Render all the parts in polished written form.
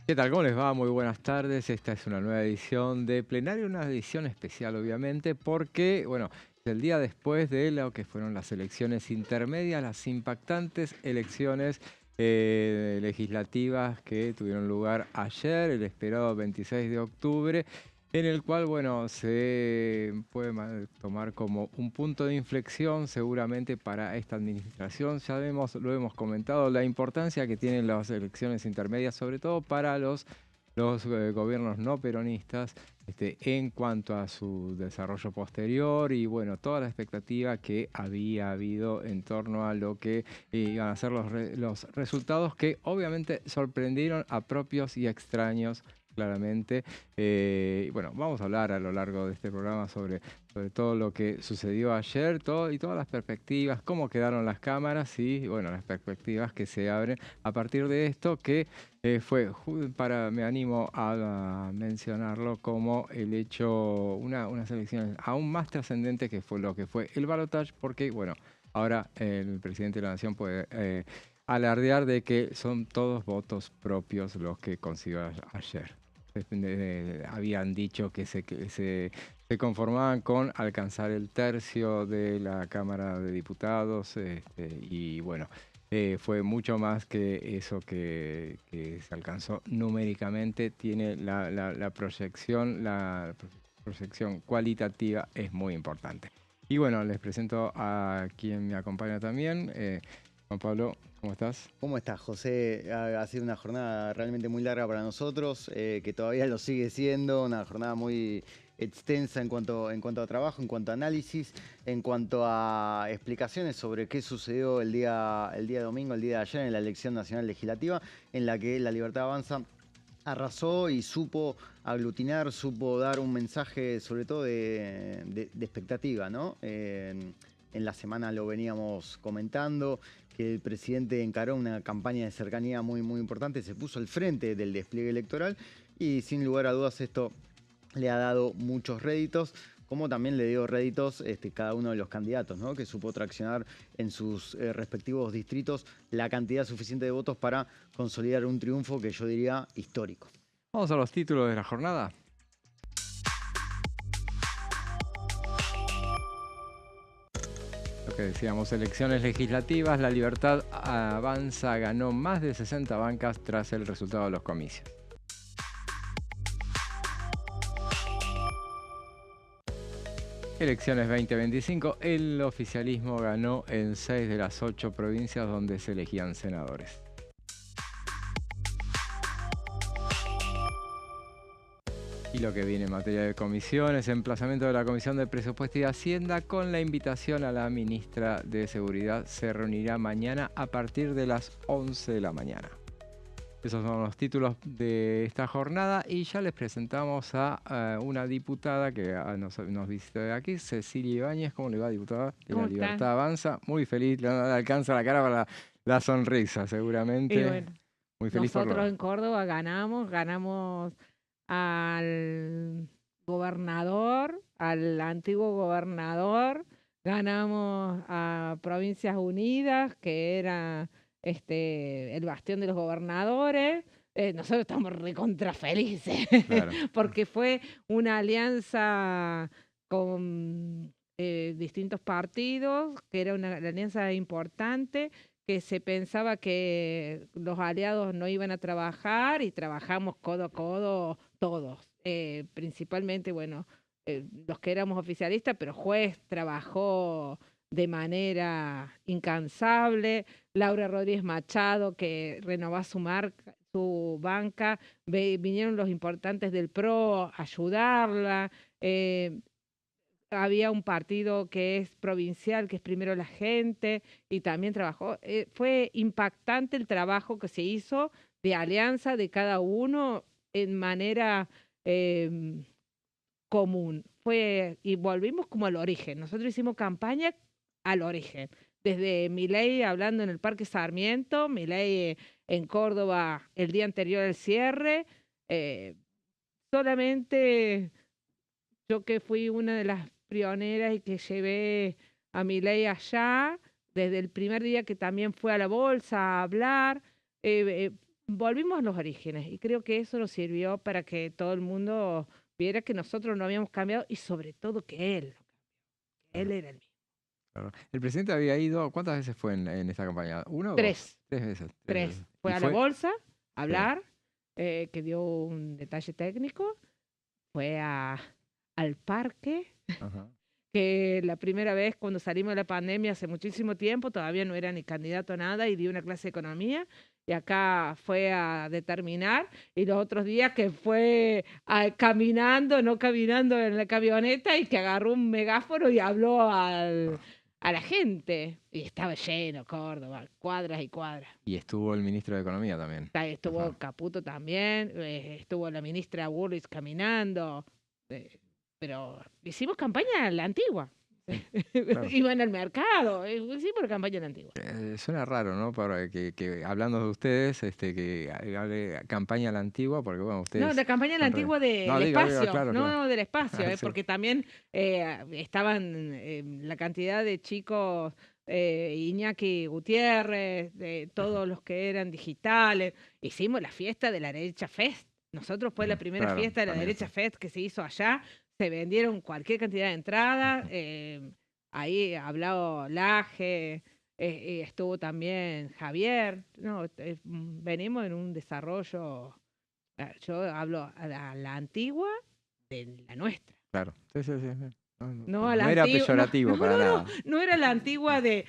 ¿Qué tal? ¿Cómo les va? Muy buenas tardes. Esta es una nueva edición de Plenario, una edición especial, obviamente, porque, bueno, es el día después de lo que fueron las elecciones intermedias, las impactantes elecciones legislativas que tuvieron lugar ayer, el esperado 26 de octubre, en el cual, bueno, se puede tomar como un punto de inflexión seguramente para esta administración. Ya lo hemos comentado, la importancia que tienen las elecciones intermedias, sobre todo para los gobiernos no peronistas, en cuanto a su desarrollo posterior y, bueno, toda la expectativa que había habido en torno a lo que iban a ser los resultados que obviamente sorprendieron a propios y extraños claramente. Bueno, vamos a hablar a lo largo de este programa sobre todo lo que sucedió ayer, y todas las perspectivas, cómo quedaron las cámaras y, bueno, las perspectivas que se abren a partir de esto, que me animo a mencionarlo como el hecho, unas elecciones aún más trascendentes que fue lo que fue el balotaje, porque, bueno, ahora el presidente de la Nación puede alardear de que son todos votos propios los que consiguió ayer. Habían dicho se conformaban con alcanzar el tercio de la Cámara de Diputados, y, bueno, fue mucho más que eso que se alcanzó numéricamente. Tiene la proyección cualitativa es muy importante. Y, bueno, les presento a quien me acompaña también. Juan Pablo, ¿cómo estás? ¿Cómo estás, José? Ha sido una jornada realmente muy larga para nosotros, que todavía lo sigue siendo, una jornada muy extensa en cuanto a trabajo, en cuanto a análisis, en cuanto a explicaciones sobre qué sucedió el día domingo, el día de ayer en la elección nacional legislativa, en la que La Libertad Avanza arrasó y supo aglutinar, supo dar un mensaje sobre todo de expectativa, ¿no? En la semana lo veníamos comentando, que el presidente encaró una campaña de cercanía muy, muy importante, se puso al frente del despliegue electoral y sin lugar a dudas esto le ha dado muchos réditos, como también le dio réditos cada uno de los candidatos, ¿no? Que supo traccionar en sus respectivos distritos la cantidad suficiente de votos para consolidar un triunfo que yo diría histórico. Vamos a los títulos de la jornada. Lo que decíamos, elecciones legislativas, La Libertad Avanza ganó más de 60 bancas tras el resultado de los comicios. Elecciones 2025, el oficialismo ganó en 6 de las 8 provincias donde se elegían senadores. Y lo que viene en materia de comisiones, emplazamiento de la Comisión de Presupuesto y Hacienda con la invitación a la ministra de Seguridad, se reunirá mañana a partir de las 11 de la mañana. Esos son los títulos de esta jornada y ya les presentamos a una diputada que nos visita de aquí, Cecilia Ibáñez. ¿Cómo le va, diputada? De La ¿Cómo están? Libertad Avanza. Muy feliz, le alcanza la cara para la sonrisa, Y seguramente. bueno, Muy feliz por nosotros lo... en Córdoba ganamos al gobernador, al antiguo gobernador, ganamos a Provincias Unidas, que era el bastión de los gobernadores. Nosotros estamos recontra felices, Claro. porque fue una alianza con distintos partidos, que era una alianza importante, que se pensaba que los aliados no iban a trabajar y trabajamos codo a codo todos. Principalmente, bueno, los que éramos oficialistas, pero Juez trabajó de manera incansable. Laura Rodríguez Machado, que renovó su banca, vinieron los importantes del PRO a ayudarla. Había un partido que es provincial, que es Primero la Gente, y también trabajó. Fue impactante el trabajo que se hizo de alianza de cada uno en manera eh, común. Y volvimos como al origen. Nosotros hicimos campaña al origen. Desde Milei hablando en el Parque Sarmiento, Milei en Córdoba el día anterior al cierre. eh, Solamente yo, que fui una de las pioneras y que llevé a Milei allá, desde el primer día que también fue a la bolsa a hablar, volvimos a los orígenes y creo que eso nos sirvió para que todo el mundo viera que nosotros no habíamos cambiado y sobre todo que él Claro, era el mismo. claro. El presidente había ido, ¿cuántas veces fue en esta campaña? ¿Una o dos? Tres, Tres veces, tres tres. veces. Fue Y a la fue, bolsa a sí, hablar, que dio un detalle técnico, fue al parque, ajá. que la primera vez cuando salimos de la pandemia hace muchísimo tiempo, todavía no era ni candidato a nada y dio una clase de economía. Y acá fue a determinar, y los otros días que fue caminando, no caminando en la camioneta, y que agarró un megáfono y habló a la gente. Y estaba lleno, Córdoba, cuadras y cuadras. Y estuvo el ministro de Economía también. Ahí estuvo Ajá. Caputo también, estuvo la ministra Burris caminando, eh, pero hicimos campaña a la antigua. Sí, claro. Iban al mercado, hicimos la campaña a la antigua. Suena raro, ¿no? Para que hablando de ustedes, que hable campaña a la antigua, porque bueno, No, la ustedes campaña a la son re... antigua del No, digo, espacio, claro, claro. no del espacio, Sí, porque también estaban la cantidad de chicos, Iñaki Gutiérrez, de todos los que eran digitales. Hicimos la fiesta de la Derecha Fest. Nosotros fue la primera claro, fiesta de la también, sí. Derecha Fest que se hizo allá. Se vendieron cualquier cantidad de entradas. Ahí habló Laje, estuvo también Javier. No, venimos en un desarrollo. Yo hablo a la antigua de la nuestra. Claro, sí, sí, sí, sí. No, No a la no era antigua, no, peyorativo para nada. no era la antigua de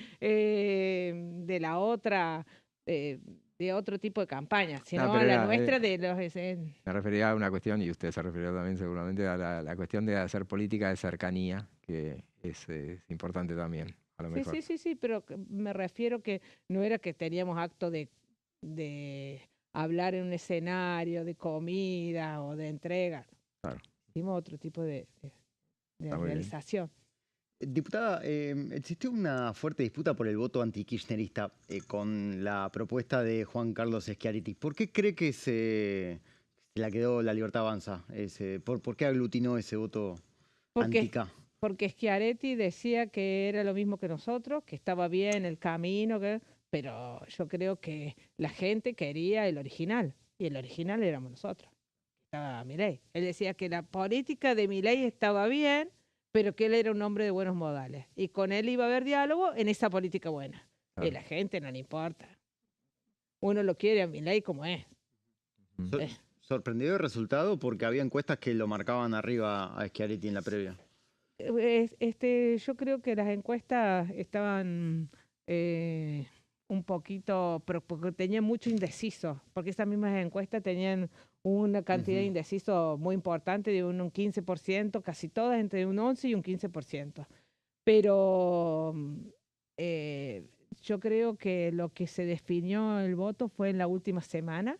la otra, eh, de otro tipo de campaña, No, sino a pero la era, nuestra de los... me refería a una cuestión, y usted se refirió también seguramente a la cuestión de hacer política de cercanía, que es importante también, a lo Sí, mejor. sí, sí, sí, pero me refiero que no era que teníamos acto de hablar en un escenario de comida o de entrega. Claro, Hicimos otro tipo de está muy bien. realización. Diputada, existió una fuerte disputa por el voto antikirchnerista con la propuesta de Juan Carlos Schiaretti. ¿Por qué cree que se la quedó La Libertad Avanza? ¿Por qué aglutinó ese voto Porque, anti-K? porque Schiaretti decía que era lo mismo que nosotros, que estaba bien el camino, pero yo creo que la gente quería el original, y el original éramos nosotros. Estaba Milei. Él decía que la política de Milei estaba bien, pero que él era un hombre de buenos modales. Y con él iba a haber diálogo en esa política buena. Y Claro. la gente no le importa. Uno lo quiere a Milei como es. Ujú. Eh, Sorprendió el resultado porque había encuestas que lo marcaban arriba a Schiaretti en la previa. Yo creo que las encuestas estaban eh, un poquito, pero porque tenían mucho indeciso, porque esas mismas encuestas tenían una cantidad de Ujú. indeciso muy importante, de un 15%, casi todas entre un 11 y un 15%. Pero eh, yo creo que lo que se definió el voto fue en la última semana.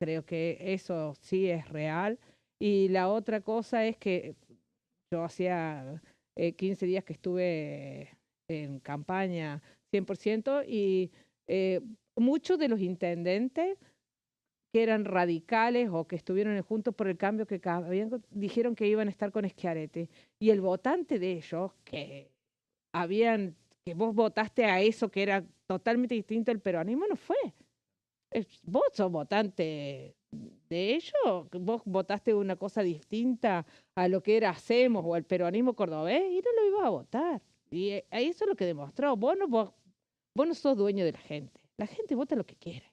Creo que eso sí es real. Y la otra cosa es que yo hacía 15 días que estuve en campaña 100% y eh, muchos de los intendentes que eran radicales o que estuvieron en Juntos por el Cambio dijeron que iban a estar con Schiaretti. Y el votante de ellos, que vos votaste a eso que era totalmente distinto al peronismo, no fue. Vos sos votante de ellos, vos votaste una cosa distinta a lo que era Hacemos o el peronismo cordobés y no lo ibas a votar. Y eso es lo que demostró. Vos no sos dueño de la gente vota lo que quiere.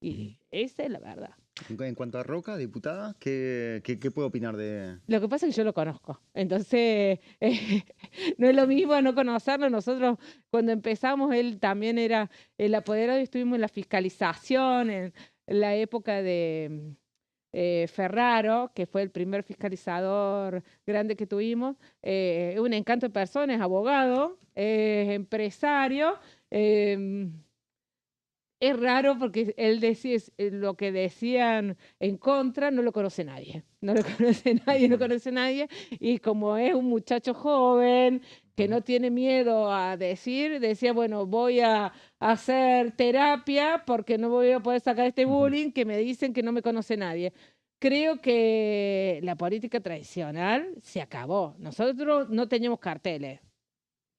Y esa es la verdad. En cuanto a Roca, diputada, ¿qué puede opinar de...? Lo que pasa es que yo lo conozco. Entonces, no es lo mismo no conocerlo. Nosotros, cuando empezamos, él también era el apoderado y estuvimos en la fiscalización, en la época de Ferraro, que fue el primer fiscalizador grande que tuvimos. Un encanto de persona, es abogado, es empresario. Es raro porque él decía lo que decían en contra, no lo conoce nadie. No lo conoce nadie, no Ujú. conoce nadie. Y como es un muchacho joven que Ujú. no tiene miedo a decir, decía, bueno, voy a hacer terapia porque no voy a poder sacar este Ujú. bullying que me dicen que no me conoce nadie. Creo que la política tradicional se acabó. Nosotros no teníamos carteles.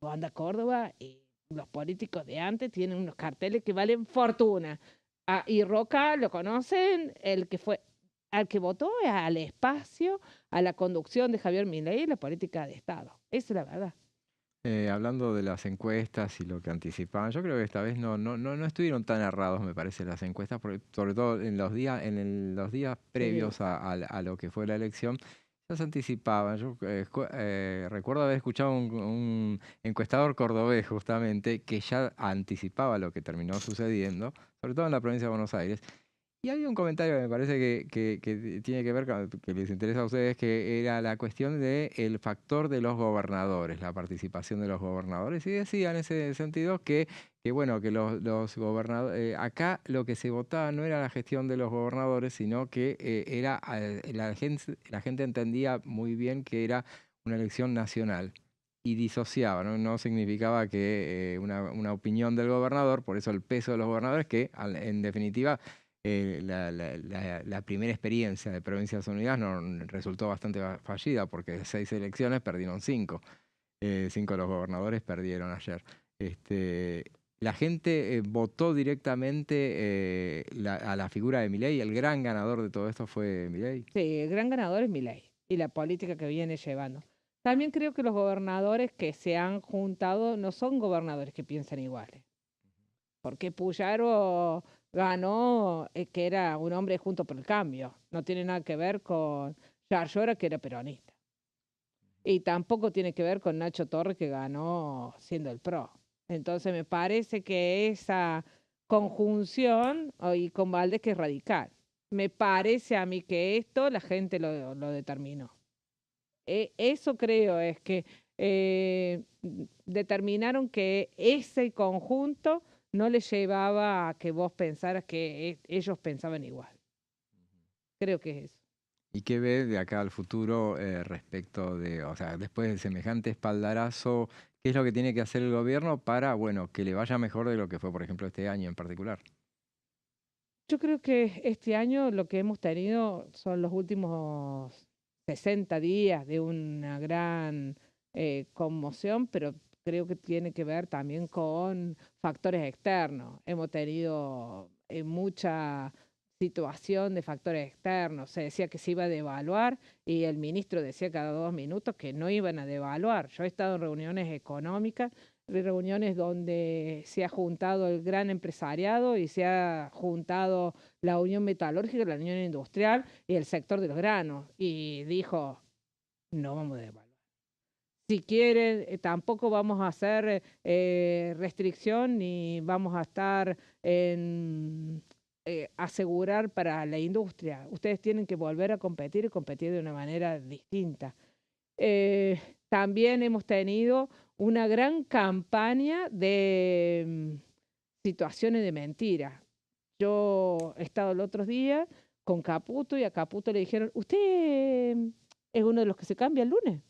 Vos andás a Córdoba y los políticos de antes tienen unos carteles que valen fortuna. Y Roca lo conocen, el que fue, al que votó al espacio, a la conducción de Javier Milei y la política de Estado. Esa es la verdad. Hablando de las encuestas y lo que anticipaban, yo creo que esta vez no estuvieron tan errados, me parece, las encuestas, sobre todo en los días, los días Sí. previos a lo que fue la elección, ya se anticipaban. Yo recuerdo haber escuchado un encuestador cordobés, justamente, que ya anticipaba lo que terminó sucediendo, sobre todo en la provincia de Buenos Aires. Y había un comentario que me parece que tiene que ver con, que les interesa a ustedes, que era la cuestión del factor de los gobernadores, la participación de los gobernadores. Y decía en ese sentido que bueno, que los gobernadores, acá lo que se votaba no era la gestión de los gobernadores, sino que la gente entendía muy bien que era una elección nacional y disociaba, ¿no? No significaba que una opinión del gobernador, por eso el peso de los gobernadores, que en definitiva la primera experiencia de Provincias Unidas resultó bastante fallida, porque de 6 elecciones perdieron 5. 5 de los gobernadores perdieron ayer. La gente votó directamente a la figura de Milei. El gran ganador de todo esto fue Milei. Sí, el gran ganador es Milei y la política que viene llevando. También creo que los gobernadores que se han juntado no son gobernadores que piensan iguales. Porque Puyaro ganó, que era un hombre junto por el cambio. No tiene nada que ver con Yarlora, que era peronista. Y tampoco tiene que ver con Nacho Torres, que ganó siendo el PRO. Entonces me parece que esa conjunción, y con Valdés, que es radical, me parece a mí que esto la gente lo determinó. Eso creo es que determinaron que ese conjunto no les llevaba a que vos pensaras que ellos pensaban igual. Creo que es eso. ¿Y qué ves de acá al futuro respecto de, o sea, después de semejante espaldarazo, qué es lo que tiene que hacer el gobierno para, bueno, que le vaya mejor de lo que fue, por ejemplo, este año en particular? Yo creo que este año lo que hemos tenido son los últimos 60 días de una gran conmoción, pero creo que tiene que ver también con factores externos. Hemos tenido mucha situación de factores externos. Se decía que se iba a devaluar y el ministro decía cada 2 minutos que no iban a devaluar. Yo he estado en reuniones económicas, reuniones donde se ha juntado el gran empresariado y se ha juntado la Unión Metalúrgica, la Unión Industrial y el sector de los granos. Y dijo, no vamos a devaluar. Si quieren, tampoco vamos a hacer restricción ni vamos a estar en asegurar para la industria. Ustedes tienen que volver a competir y competir de una manera distinta. También hemos tenido una gran campaña de situaciones de mentira. Yo he estado el otro día con Caputo y a Caputo le dijeron, ¿usted es uno de los que se cambia el lunes?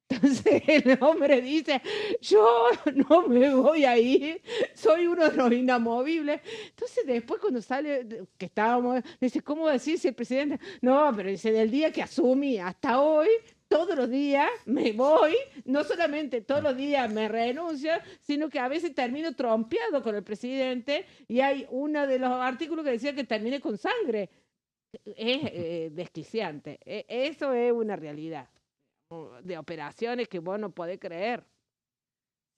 Entonces el hombre dice, yo no me voy a ir, soy uno de los inamovibles. Entonces después cuando sale, que estábamos, dice, ¿cómo decir si el presidente? No, pero dice, del día que asumí hasta hoy, todos los días me voy, no solamente todos los días me renuncio, sino que a veces termino trompeado con el presidente y hay uno de los artículos que decía que termine con sangre. Es desquiciante. Eso es una realidad de operaciones que vos no podés creer.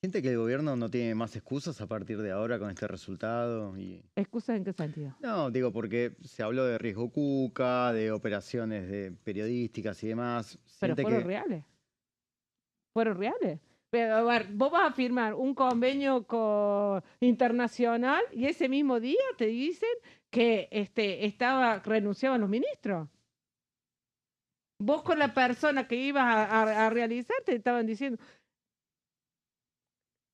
¿Siente que el gobierno no tiene más excusas a partir de ahora con este resultado? ¿Excusas en qué sentido? No, digo, porque se habló de riesgo Cuca, de operaciones periodísticas y demás. Pero ¿Siente fueron que reales. Fueron reales. Pero a ver, vos vas a firmar un convenio internacional y ese mismo día te dicen que renunciaban los ministros. Vos con la persona que ibas a realizar te estaban diciendo,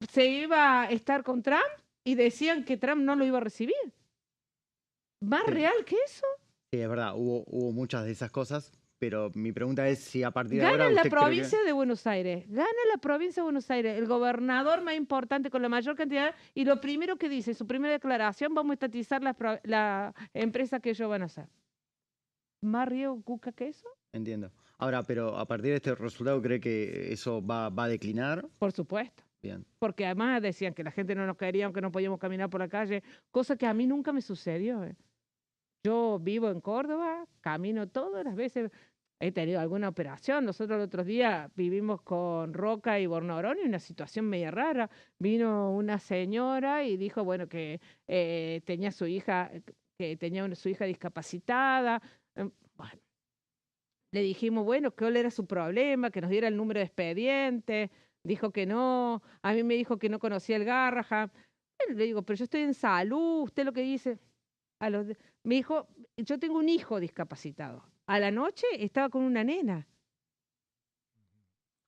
se iba a estar con Trump y decían que Trump no lo iba a recibir. ¿Más Sí. real que eso? Sí, es verdad, hubo muchas de esas cosas, pero mi pregunta es si a partir de Gana ahora la usted cree provincia de Buenos Aires, gana la provincia de Buenos Aires, el gobernador más importante con la mayor cantidad, y lo primero que dice, su primera declaración, vamos a estatizar la empresa que ellos van a hacer. ¿Más riesgo Cuca que eso? Entiendo. Ahora, pero a partir de este resultado, ¿cree que eso va a declinar? Por supuesto. Bien. Porque además decían que la gente no nos quería, aunque no podíamos caminar por la calle, cosa que a mí nunca me sucedió. Yo vivo en Córdoba, camino todas las veces, he tenido alguna operación. Nosotros el otro día vivimos con Roca y Bornorón y una situación media rara. Vino una señora y dijo, bueno, que tenía su hija, su hija discapacitada. Bueno, le dijimos, bueno, ¿cuál era su problema? Que nos diera el número de expediente. Dijo que no. A mí me dijo que no conocía el Garrahan. Le digo, pero yo estoy en salud. ¿Usted lo que dice? Me dijo, yo tengo un hijo discapacitado. A la noche estaba con una nena.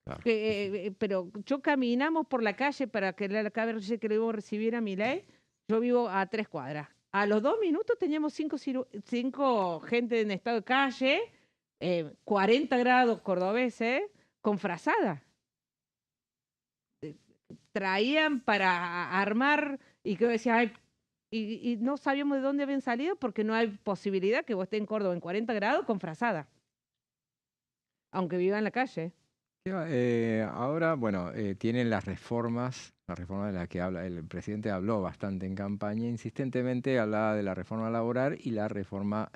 Claro. Pero yo caminamos por la calle para que la calle que le iba a recibir a Milei. Yo vivo a 3 cuadras. A los 2 minutos teníamos 5 gente en estado de calle, 40 grados cordobeses, con frazada. Traían para armar y que decía, ay, y no sabíamos de dónde habían salido porque no hay posibilidad que vos estés en Córdoba en 40 grados con frazada, aunque viva en la calle. Ahora, bueno, tienen las reformas de las que habla, el presidente habló bastante en campaña, insistentemente hablaba de la reforma laboral y la reforma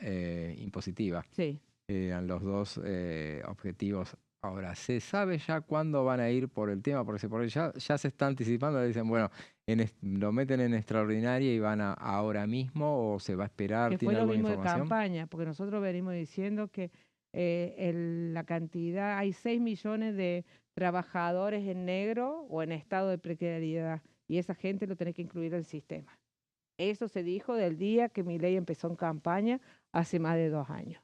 impositiva. Sí. Eran los dos objetivos. Ahora, ¿se sabe ya cuándo van a ir por el tema? Porque ya se está anticipando, dicen, bueno, lo meten en extraordinaria y van ahora mismo o se va a esperar, Que fue ¿tiene lo alguna mismo de información? campaña, porque nosotros venimos diciendo que la cantidad, hay 6 millones de trabajadores en negro o en estado de precariedad, y esa gente lo tiene que incluir en el sistema. Eso se dijo del día que Milei empezó en campaña hace más de 2 años.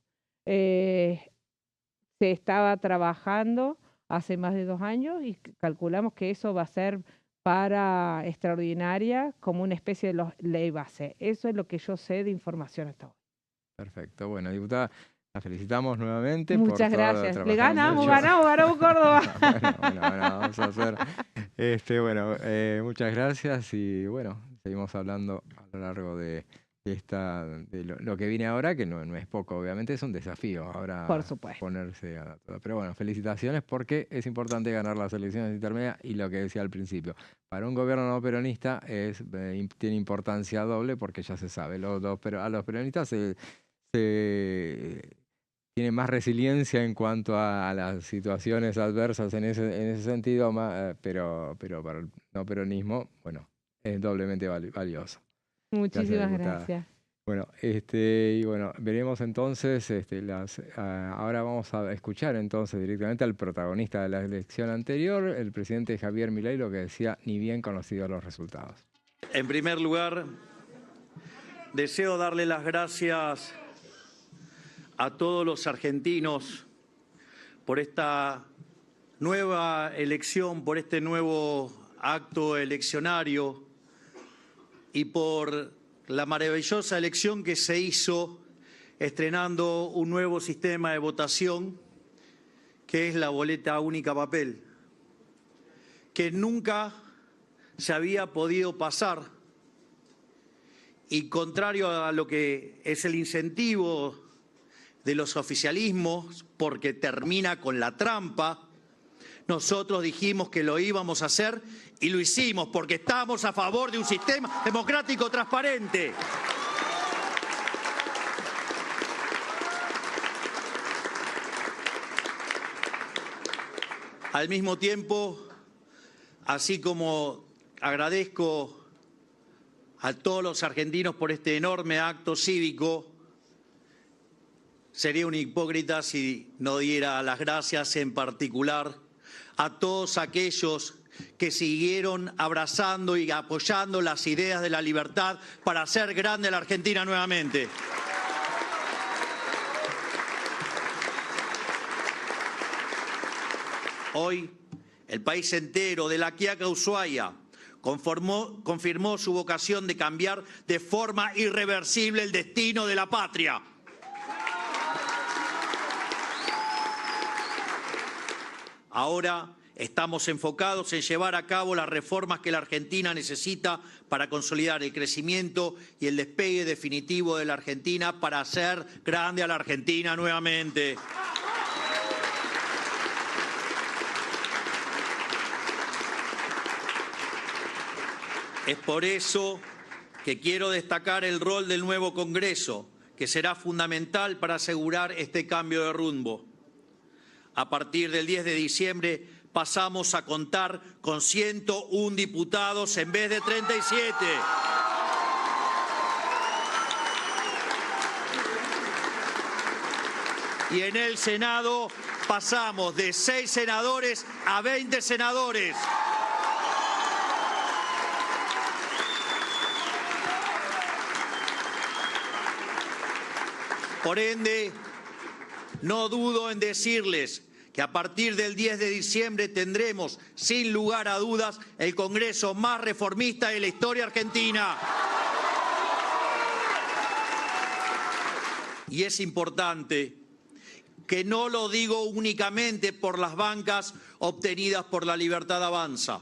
Se estaba trabajando hace más de 2 años y calculamos que eso va a ser para extraordinaria como una especie de ley base. Eso es lo que yo sé de información hasta hoy. Perfecto. Bueno, diputada, la felicitamos nuevamente Muchas por todo lo gracias. Le trabajado ganamos Córdoba. bueno, vamos a hacer. Muchas gracias y bueno, seguimos hablando a lo largo de lo que viene ahora, que no es poco, obviamente es un desafío ahora Por supuesto. ponerse a todo. Pero bueno, felicitaciones porque es importante ganar las elecciones intermedias y lo que decía al principio, para un gobierno no peronista tiene importancia doble porque ya se sabe, a los peronistas tiene más resiliencia en cuanto a las situaciones adversas en ese sentido, pero para el no peronismo, bueno, es doblemente valioso. Muchísimas gracias. Bueno, y bueno, veremos entonces, ahora vamos a escuchar entonces directamente al protagonista de la elección anterior, el presidente Javier Milei, lo que decía, ni bien conocidos los resultados. En primer lugar, deseo darle las gracias a todos los argentinos por esta nueva elección, por este nuevo acto eleccionario y por la maravillosa elección que se hizo estrenando un nuevo sistema de votación que es la boleta única papel, que nunca se había podido pasar y contrario a lo que es el incentivo de los oficialismos, porque termina con la trampa, nosotros dijimos que lo íbamos a hacer y lo hicimos porque estamos a favor de un sistema democrático transparente. Al mismo tiempo, así como agradezco a todos los argentinos por este enorme acto cívico, sería un hipócrita si no diera las gracias en particular a todos aquellos que siguieron abrazando y apoyando las ideas de la libertad para hacer grande a la Argentina nuevamente. Hoy, el país entero, de La Quiaca a Ushuaia, confirmó su vocación de cambiar de forma irreversible el destino de la patria. Ahora estamos enfocados en llevar a cabo las reformas que la Argentina necesita para consolidar el crecimiento y el despegue definitivo de la Argentina para hacer grande a la Argentina nuevamente. Es por eso que quiero destacar el rol del nuevo Congreso, que será fundamental para asegurar este cambio de rumbo. A partir del 10 de diciembre pasamos a contar con 101 diputados en vez de 37. Y en el Senado pasamos de 6 senadores a 20 senadores. Por ende, no dudo en decirles que a partir del 10 de diciembre tendremos, sin lugar a dudas, el Congreso más reformista de la historia argentina. Y es importante que no lo digo únicamente por las bancas obtenidas por La Libertad Avanza.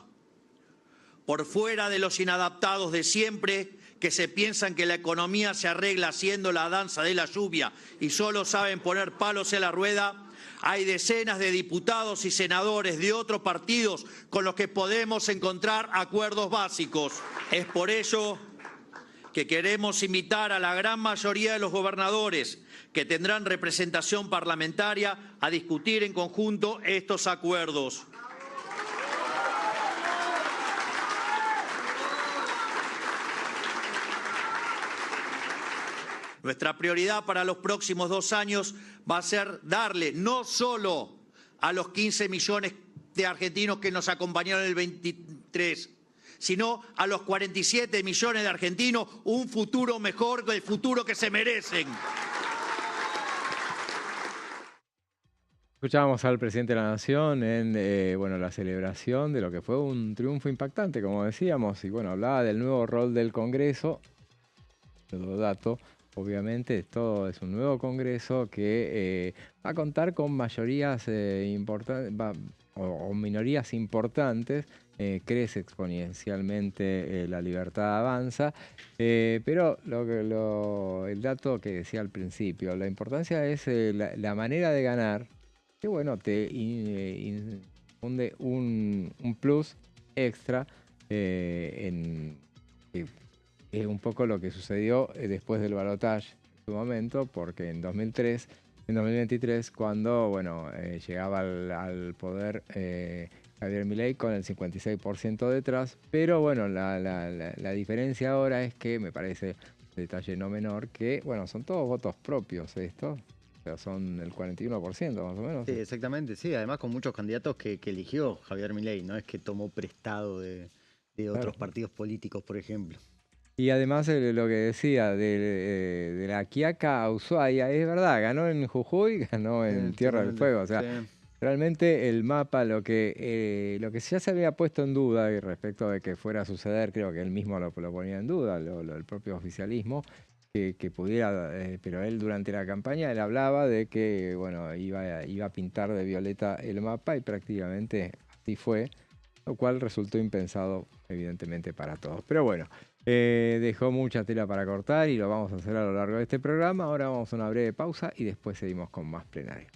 Por fuera de los inadaptados de siempre, que se piensan que la economía se arregla haciendo la danza de la lluvia y solo saben poner palos en la rueda, hay decenas de diputados y senadores de otros partidos con los que podemos encontrar acuerdos básicos. Es por ello que queremos invitar a la gran mayoría de los gobernadores que tendrán representación parlamentaria a discutir en conjunto estos acuerdos. Nuestra prioridad para los próximos 2 años va a ser darle no solo a los 15 millones de argentinos que nos acompañaron en el 23, sino a los 47 millones de argentinos un futuro mejor, el futuro que se merecen. Escuchábamos al presidente de la Nación en la celebración de lo que fue un triunfo impactante, como decíamos, y bueno, hablaba del nuevo rol del Congreso. Todo dato. Obviamente esto es un nuevo Congreso que va a contar con mayorías importantes o minorías importantes. Crece exponencialmente La Libertad Avanza, pero el dato que decía al principio, la importancia es la manera de ganar, que bueno, te infunde un plus extra en es un poco lo que sucedió después del balotaje en su momento, porque en 2023, cuando llegaba al poder Javier Milei con el 56% detrás, pero bueno, la diferencia ahora es que, me parece un detalle no menor, que bueno, son todos votos propios estos, o sea, son el 41% más o menos. Sí, exactamente, sí, además con muchos candidatos que eligió Javier Milei, no es que tomó prestado de otros partidos políticos, por ejemplo. Y además lo que decía de la Quiaca a Ushuaia, es verdad, ganó en Jujuy, ganó en Tierra del Fuego. O sea, sí. Realmente el mapa, lo que ya se había puesto en duda y respecto de que fuera a suceder, creo que él mismo lo ponía en duda, el propio oficialismo, que pudiera, pero él durante la campaña él hablaba de que bueno, iba a pintar de violeta el mapa y prácticamente así fue, lo cual resultó impensado evidentemente para todos. Pero bueno. Dejó mucha tela para cortar y lo vamos a hacer a lo largo de este programa. Ahora vamos a una breve pausa y después seguimos con más plenario.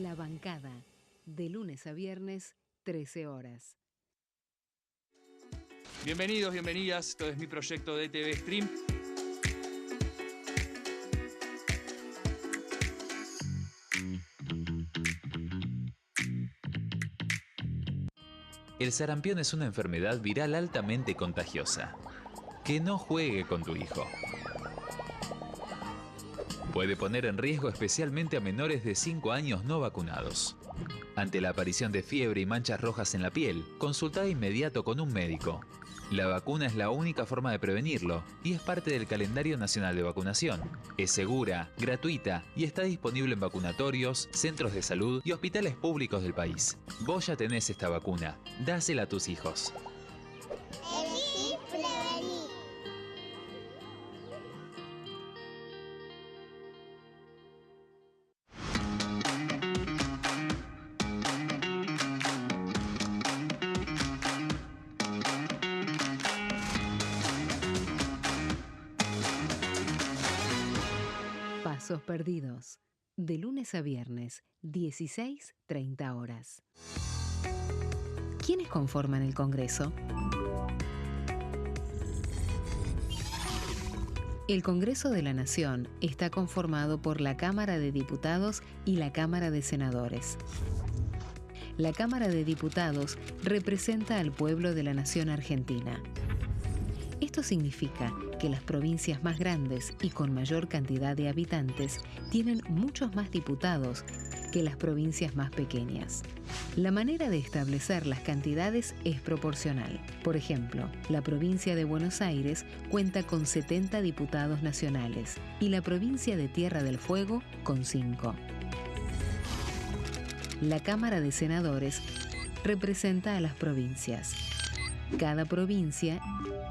La Bancada, de lunes a viernes, 13 horas. Bienvenidos, bienvenidas. Esto es mi proyecto de TV Stream. El sarampión es una enfermedad viral altamente contagiosa. Que no juegue con tu hijo. Puede poner en riesgo especialmente a menores de 5 años no vacunados. Ante la aparición de fiebre y manchas rojas en la piel, consulta de inmediato con un médico. La vacuna es la única forma de prevenirlo y es parte del calendario nacional de vacunación. Es segura, gratuita y está disponible en vacunatorios, centros de salud y hospitales públicos del país. Vos ya tenés esta vacuna. Dásela a tus hijos. Elegí prevenir. Pasos perdidos. De lunes a viernes, 16:30 horas. ¿Quiénes conforman el Congreso? El Congreso de la Nación está conformado por la Cámara de Diputados y la Cámara de Senadores. La Cámara de Diputados representa al pueblo de la nación argentina. Esto significa que las provincias más grandes y con mayor cantidad de habitantes tienen muchos más diputados que las provincias más pequeñas. La manera de establecer las cantidades es proporcional. Por ejemplo, la provincia de Buenos Aires cuenta con 70 diputados nacionales y la provincia de Tierra del Fuego con 5. La Cámara de Senadores representa a las provincias. Cada provincia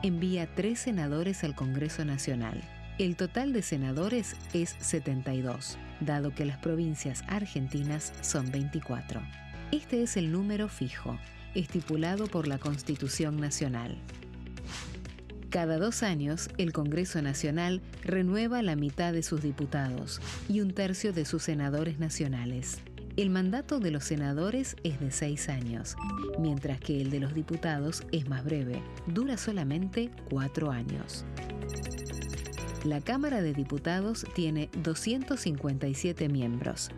envía 3 senadores al Congreso Nacional. El total de senadores es 72, dado que las provincias argentinas son 24. Este es el número fijo, estipulado por la Constitución Nacional. Cada 2 años, el Congreso Nacional renueva la mitad de sus diputados y 1/3 de sus senadores nacionales. El mandato de los senadores es de 6 años, mientras que el de los diputados es más breve, dura solamente 4 años. La Cámara de Diputados tiene 257 miembros.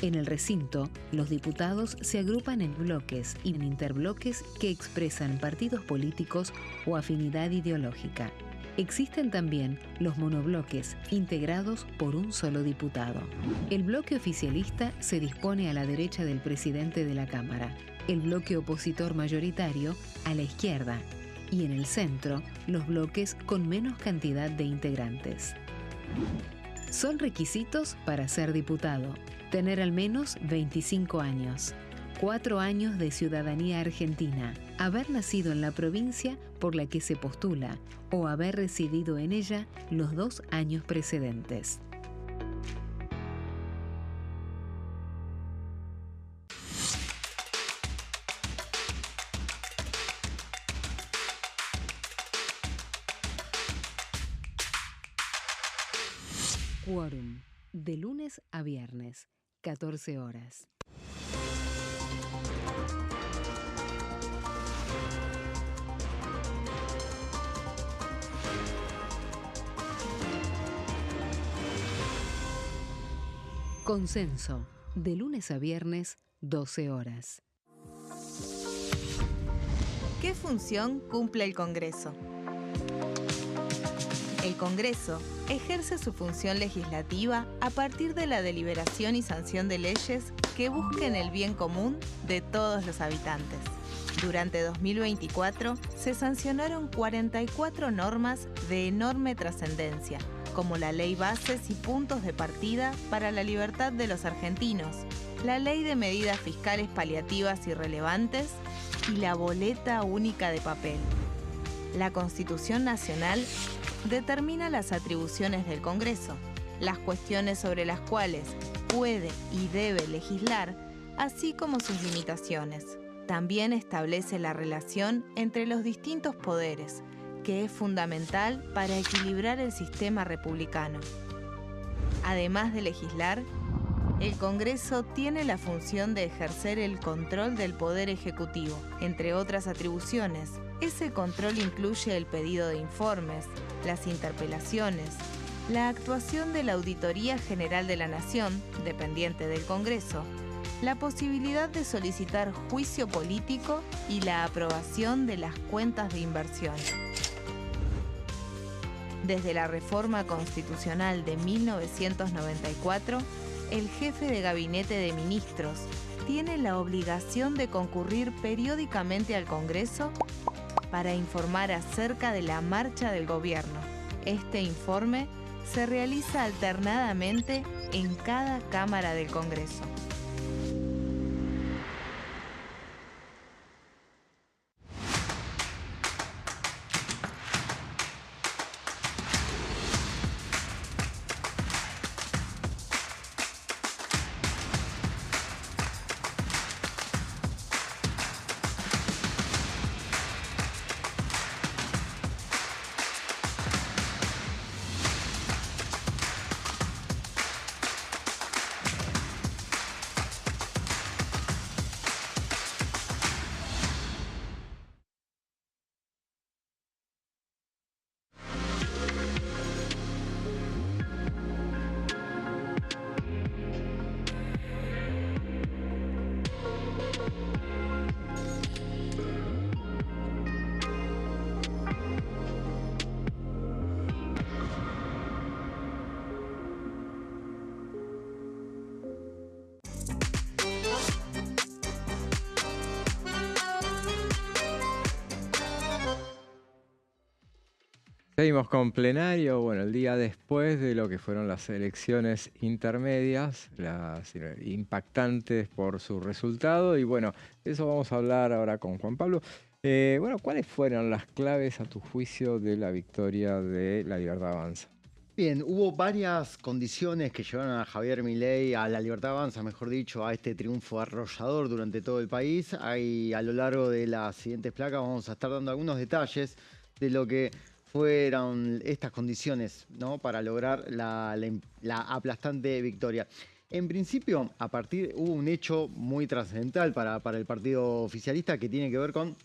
En el recinto, los diputados se agrupan en bloques y en interbloques que expresan partidos políticos o afinidad ideológica. Existen también los monobloques, integrados por un solo diputado. El bloque oficialista se dispone a la derecha del presidente de la Cámara, el bloque opositor mayoritario a la izquierda, y en el centro, los bloques con menos cantidad de integrantes. Son requisitos para ser diputado: tener al menos 25 años, 4 años de ciudadanía argentina, haber nacido en la provincia por la que se postula o haber residido en ella los 2 años precedentes. Quórum, de lunes a viernes, 14 horas. Consenso, de lunes a viernes, 12 horas. ¿Qué función cumple el Congreso? El Congreso ejerce su función legislativa a partir de la deliberación y sanción de leyes que busquen el bien común de todos los habitantes. Durante 2024 se sancionaron 44 normas de enorme trascendencia, como la Ley Bases y Puntos de Partida para la Libertad de los Argentinos, la Ley de Medidas Fiscales Paliativas y Relevantes y la Boleta Única de Papel. La Constitución Nacional determina las atribuciones del Congreso, las cuestiones sobre las cuales puede y debe legislar, así como sus limitaciones. También establece la relación entre los distintos poderes, que es fundamental para equilibrar el sistema republicano. Además de legislar, el Congreso tiene la función de ejercer el control del Poder Ejecutivo. Entre otras atribuciones, ese control incluye el pedido de informes, las interpelaciones, la actuación de la Auditoría General de la Nación, dependiente del Congreso, la posibilidad de solicitar juicio político y la aprobación de las cuentas de inversión. Desde la reforma constitucional de 1994, el jefe de gabinete de ministros tiene la obligación de concurrir periódicamente al Congreso para informar acerca de la marcha del gobierno. Este informe se realiza alternadamente en cada Cámara del Congreso. Seguimos con plenario, bueno, el día después de lo que fueron las elecciones intermedias, las impactantes por su resultado, y bueno, de eso vamos a hablar ahora con Juan Pablo. Bueno, ¿cuáles fueron las claves a tu juicio de la victoria de La Libertad Avanza? Bien, hubo varias condiciones que llevaron a Javier Milei, a La Libertad Avanza, mejor dicho, a este triunfo arrollador durante todo el país. A lo largo de las siguientes placas vamos a estar dando algunos detalles de lo que fueron estas condiciones, ¿no?, para lograr la aplastante victoria. En principio, hubo un hecho muy trascendental para el partido oficialista que tiene que ver con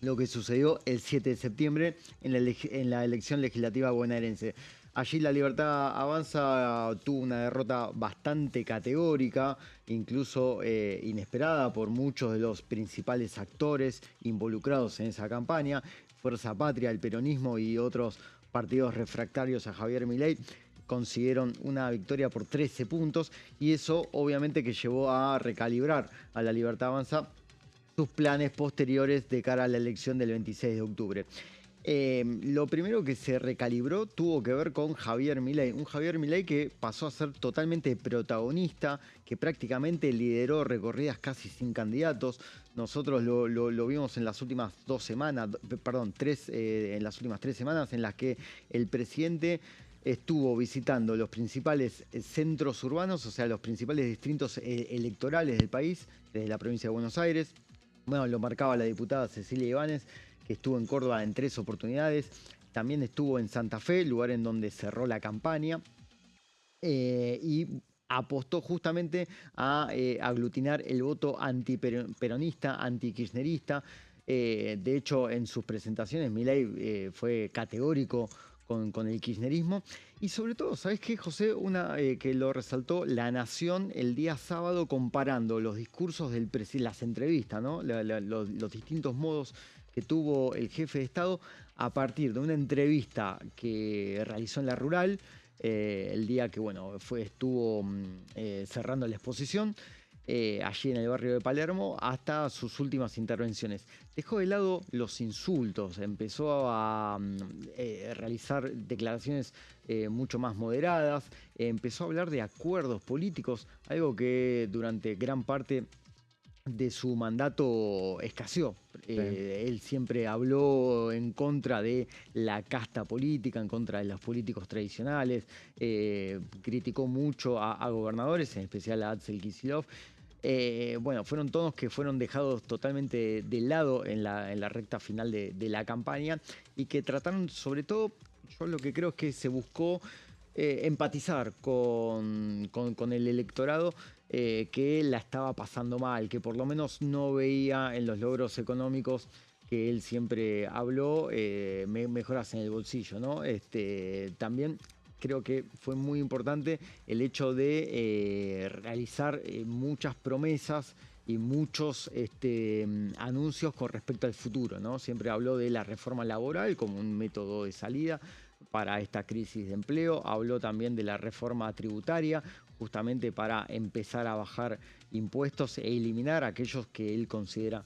lo que sucedió el 7 de septiembre en la elección legislativa bonaerense. Allí La Libertad Avanza tuvo una derrota bastante categórica, incluso inesperada por muchos de los principales actores involucrados en esa campaña. Fuerza Patria, el peronismo y otros partidos refractarios a Javier Milei consiguieron una victoria por 13 puntos y eso obviamente que llevó a recalibrar a La Libertad Avanza sus planes posteriores de cara a la elección del 26 de octubre. Lo primero que se recalibró tuvo que ver con Javier Milei, un Javier Milei que pasó a ser totalmente protagonista, que prácticamente lideró recorridas casi sin candidatos. Nosotros lo vimos en las últimas 2 semanas, en las últimas 3 semanas en las que el presidente estuvo visitando los principales centros urbanos, o sea, los principales distritos electorales del país, desde la provincia de Buenos Aires. Bueno, lo marcaba la diputada Cecilia Ibáñez, que estuvo en Córdoba en 3 oportunidades. También estuvo en Santa Fe, lugar en donde cerró la campaña. Y apostó justamente a aglutinar el voto antiperonista, antikirchnerista. De hecho, en sus presentaciones, Milei fue categórico con el kirchnerismo. Y sobre todo, ¿sabés qué, José? Que lo resaltó La Nación el día sábado comparando los discursos del presidente, las entrevistas, ¿no? Los distintos modos que tuvo el jefe de Estado a partir de una entrevista que realizó en La Rural, el día que estuvo cerrando la exposición, allí en el barrio de Palermo, hasta sus últimas intervenciones. Dejó de lado los insultos, empezó a realizar declaraciones mucho más moderadas, empezó a hablar de acuerdos políticos, algo que durante gran parte de su mandato escaseó. Él siempre habló en contra de la casta política, en contra de los políticos tradicionales, criticó mucho a gobernadores, en especial a Axel Kicillof. Fueron tonos que fueron dejados totalmente de lado en la recta final de la campaña y que trataron, sobre todo, yo lo que creo es que se buscó empatizar con el electorado que la estaba pasando mal, que por lo menos no veía en los logros económicos que él siempre habló mejoras en el bolsillo, ¿no? También creo que fue muy importante el hecho de realizar muchas promesas y muchos anuncios con respecto al futuro, ¿no? Siempre habló de la reforma laboral como un método de salida. para esta crisis de empleo. Habló también de la reforma tributaria, justamente para empezar a bajar impuestos e eliminar aquellos que él considera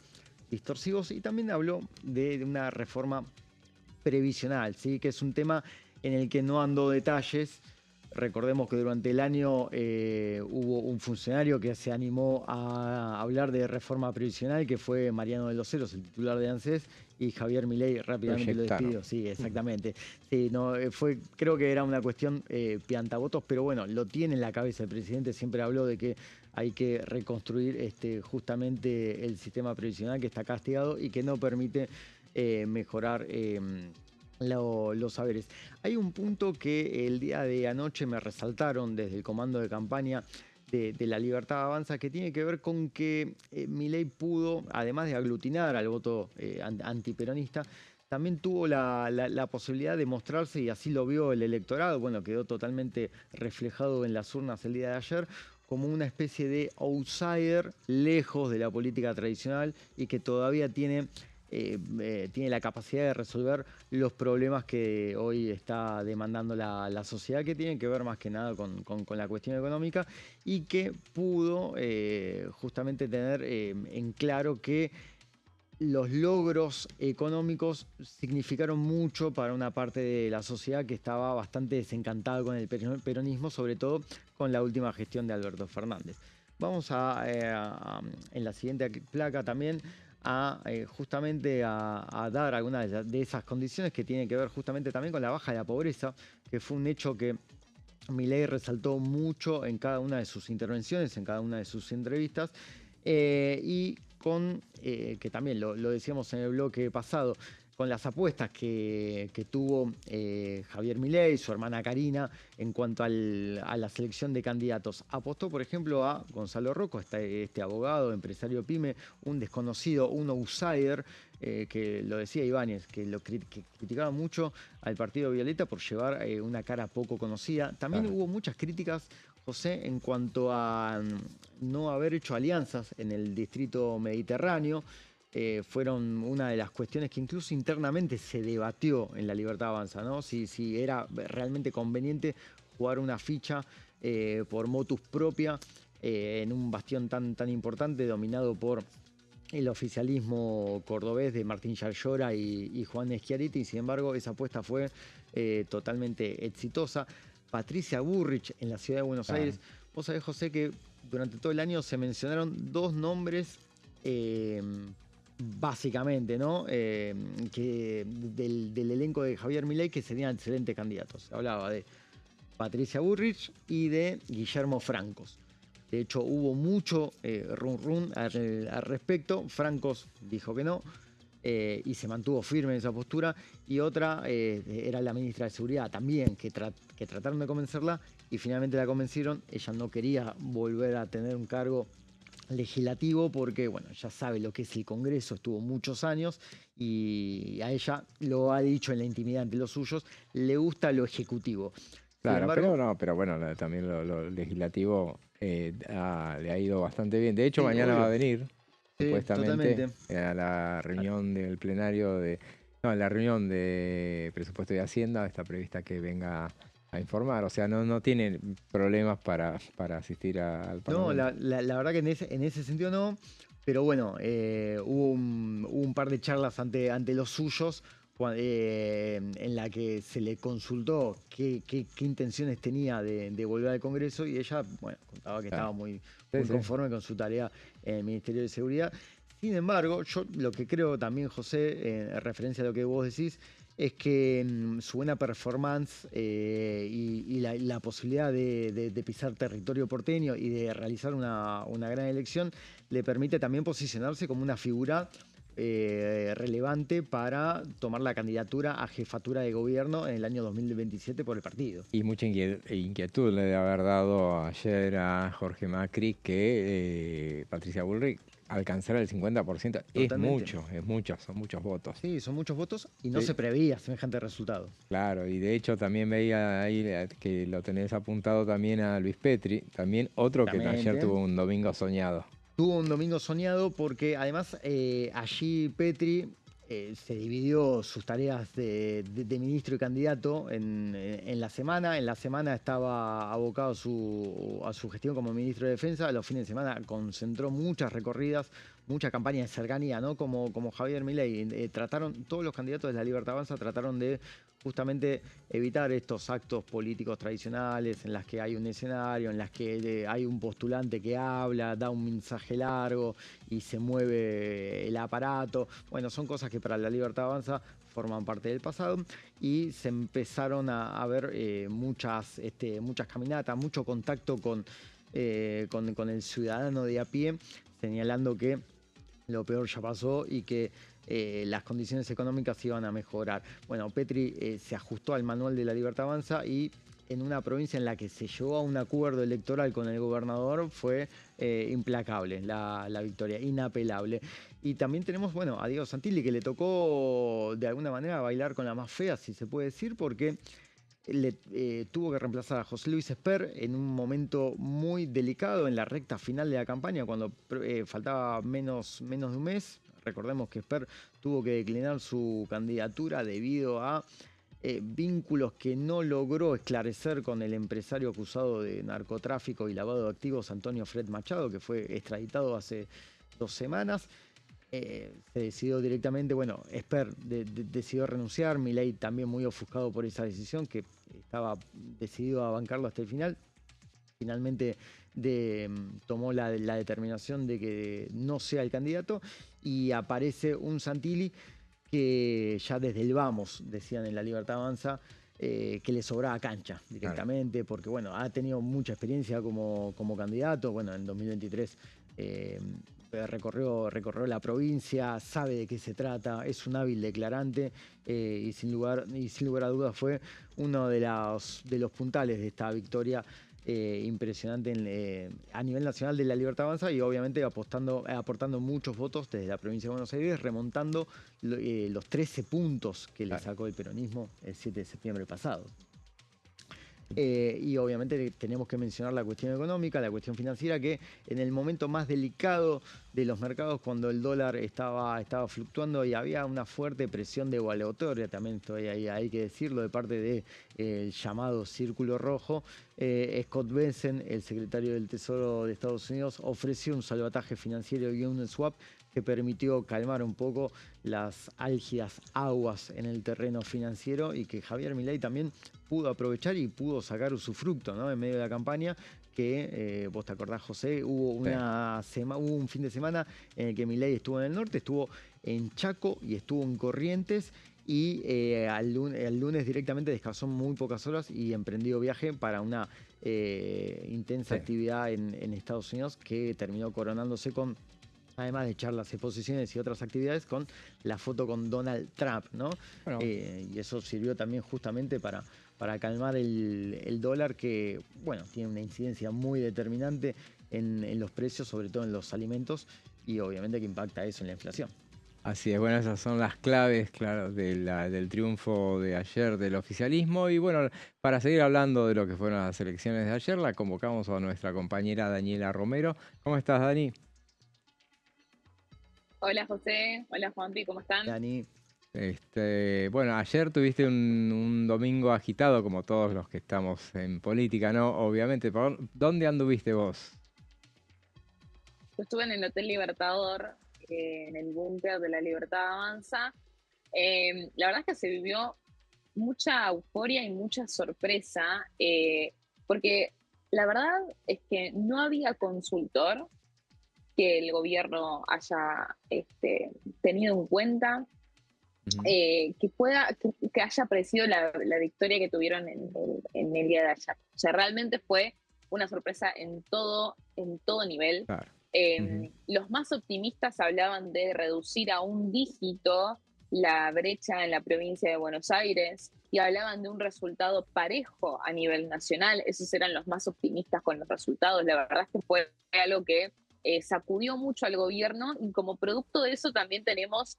distorsivos. Y también habló de una reforma previsional, ¿sí? Que es un tema en el que no andó detalles. Recordemos que durante el año hubo un funcionario que se animó a hablar de reforma previsional, que fue Mariano de los Heros, el titular de ANSES, y Javier Milei rápidamente lo despidió. Sí, exactamente. Sí, no, creo que era una cuestión piantavotos, pero bueno, lo tiene en la cabeza el presidente. Siempre habló de que hay que reconstruir justamente el sistema previsional, que está castigado y que no permite mejorar los saberes. Hay un punto que el día de anoche me resaltaron desde el comando de campaña de La Libertad Avanza, que tiene que ver con que Milei pudo, además de aglutinar al voto antiperonista, también tuvo la posibilidad de mostrarse, y así lo vio el electorado, bueno, quedó totalmente reflejado en las urnas el día de ayer, como una especie de outsider lejos de la política tradicional y que todavía tiene la capacidad de resolver los problemas que hoy está demandando la sociedad, que tienen que ver más que nada con la cuestión económica, y que pudo justamente tener en claro que los logros económicos significaron mucho para una parte de la sociedad que estaba bastante desencantada con el peronismo, sobre todo con la última gestión de Alberto Fernández. Vamos en la siguiente placa también justamente a dar algunas de esas condiciones que tienen que ver justamente también con la baja de la pobreza, que fue un hecho que Milei resaltó mucho en cada una de sus intervenciones, en cada una de sus entrevistas, y que también lo decíamos en el bloque pasado, con las apuestas que tuvo Javier Milei, su hermana Karina, en cuanto a la selección de candidatos. Apostó, por ejemplo, a Gonzalo Rocco, este abogado, empresario pyme, un desconocido, un outsider, que lo decía Ibáñez, que criticaba mucho al Partido Violeta por llevar una cara poco conocida. También hubo muchas críticas, José, en cuanto a no haber hecho alianzas en el distrito mediterráneo. Fueron una de las cuestiones que incluso internamente se debatió en La Libertad Avanza, ¿no? Si era realmente conveniente jugar una ficha por motus propia en un bastión tan importante dominado por el oficialismo cordobés de Martín Yarlora y Juan Schiaretti. Sin embargo, esa apuesta fue totalmente exitosa. Patricia Bullrich en la ciudad de Buenos Aires. Vos sabés, José, que durante todo el año se mencionaron dos nombres básicamente, ¿no? Que del elenco de Javier Milei, que serían excelentes candidatos. Se hablaba de Patricia Bullrich y de Guillermo Francos. De hecho, hubo mucho run al respecto. Francos dijo que no y se mantuvo firme en esa postura. Y otra era la ministra de Seguridad también, que trataron de convencerla y finalmente la convencieron. Ella no quería volver a tener un cargo legislativo porque, bueno, ya sabe lo que es el Congreso, estuvo muchos años y a ella, lo ha dicho en la intimidad ante los suyos, le gusta lo ejecutivo. Claro, pero bueno, también lo legislativo le ha ido bastante bien. De hecho, mañana va a venir, supuestamente, a la reunión del plenario la reunión de presupuesto de Hacienda. Está prevista que venga a informar, o sea, no tiene problemas para asistir al Parlamento. No, la verdad que en ese sentido no, pero bueno, hubo un par de charlas ante los suyos en la que se le consultó qué intenciones tenía de volver al Congreso, y ella, bueno, contaba que estaba muy conforme con su tarea en el Ministerio de Seguridad. Sin embargo, yo lo que creo también, José, en referencia a lo que vos decís, es que su buena performance y la posibilidad de pisar territorio porteño y de realizar una gran elección le permite también posicionarse como una figura relevante para tomar la candidatura a jefatura de gobierno en el año 2027 por el partido. Y mucha inquietud le debe haber dado ayer a Jorge Macri que Patricia Bullrich alcanzara el 50%. Totalmente. Son muchos votos. Sí, son muchos votos y no se preveía semejante resultado. Claro, y de hecho también veía ahí que lo tenés apuntado también a Luis Petri, también otro que ayer tuvo un domingo soñado. Tuvo un domingo soñado porque además allí Petri se dividió sus tareas de ministro y candidato en la semana. En la semana estaba abocado a su gestión como ministro de Defensa. Los fines de semana concentró muchas recorridas, mucha campaña de cercanía, ¿no? Como Javier Milei. Todos los candidatos de la Libertad Avanza trataron de justamente evitar estos actos políticos tradicionales en las que hay un escenario, en las que hay un postulante que habla, da un mensaje largo y se mueve el aparato. Bueno, son cosas que para la Libertad Avanza forman parte del pasado y se empezaron a ver muchas caminatas, mucho contacto con el ciudadano de a pie, señalando que lo peor ya pasó y que las condiciones económicas iban a mejorar. Bueno, Petri se ajustó al manual de la Libertad Avanza y en una provincia en la que se llegó a un acuerdo electoral con el gobernador fue implacable la victoria, inapelable. Y también tenemos, bueno, a Diego Santilli, que le tocó de alguna manera bailar con la más fea, si se puede decir, porque tuvo que reemplazar a José Luis Esper en un momento muy delicado en la recta final de la campaña, cuando faltaba menos de un mes. Recordemos que Esper tuvo que declinar su candidatura debido a vínculos que no logró esclarecer con el empresario acusado de narcotráfico y lavado de activos, Antonio Fred Machado, que fue extraditado hace 2 semanas. Se decidió directamente, bueno, Esper decidió renunciar, Milei también muy ofuscado por esa decisión, que estaba decidido a bancarlo hasta el final. Finalmente tomó la determinación de que no sea el candidato y aparece un Santilli que ya desde el vamos, decían en la Libertad Avanza, que le sobraba cancha directamente, porque bueno, ha tenido mucha experiencia como candidato. Bueno, en 2023 recorrió la provincia, sabe de qué se trata, es un hábil declarante y sin lugar a dudas fue uno de los puntales de esta victoria impresionante a nivel nacional de la Libertad Avanza y obviamente aportando muchos votos desde la provincia de Buenos Aires, remontando los 13 puntos que le sacó el peronismo el 7 de septiembre pasado. Y obviamente tenemos que mencionar la cuestión económica, la cuestión financiera, que en el momento más delicado de los mercados, cuando el dólar estaba fluctuando y había una fuerte presión devaluatoria, también hay que decirlo, de parte del llamado Círculo Rojo, Scott Bessent, el secretario del Tesoro de Estados Unidos, ofreció un salvataje financiero y un swap que permitió calmar un poco las álgidas aguas en el terreno financiero y que Javier Milei también pudo aprovechar y pudo sacar usufructo, ¿no? En medio de la campaña, que vos te acordás, José, hubo un fin de semana en el que Milei estuvo en el norte, estuvo en Chaco y estuvo en Corrientes y al lunes directamente descansó muy pocas horas y emprendió viaje para una intensa actividad en Estados Unidos que terminó coronándose con, además de charlas, exposiciones y otras actividades, con la foto con Donald Trump, ¿no? Bueno. Y eso sirvió también justamente para calmar el dólar, que, bueno, tiene una incidencia muy determinante en los precios, sobre todo en los alimentos, y obviamente que impacta eso en la inflación. Así es, bueno, esas son las claves, claro, del triunfo de ayer del oficialismo. Y bueno, para seguir hablando de lo que fueron las elecciones de ayer, la convocamos a nuestra compañera Daniela Romero. ¿Cómo estás, Dani? Hola José, hola Juanpi, ¿cómo están? Dani. Bueno, ayer tuviste un domingo agitado, como todos los que estamos en política, ¿no? Obviamente, ¿dónde anduviste vos? Yo estuve en el Hotel Libertador, en el búnker de la Libertad Avanza. La verdad es que se vivió mucha euforia y mucha sorpresa, porque la verdad es que no había consultor que el gobierno haya tenido en cuenta, que haya apreciado la victoria que tuvieron en el día de ayer. O sea, realmente fue una sorpresa en todo nivel. Claro. Los más optimistas hablaban de reducir a 1 dígito la brecha en la provincia de Buenos Aires y hablaban de un resultado parejo a nivel nacional. Esos eran los más optimistas con los resultados. La verdad es que fue algo que sacudió mucho al gobierno, y como producto de eso también tenemos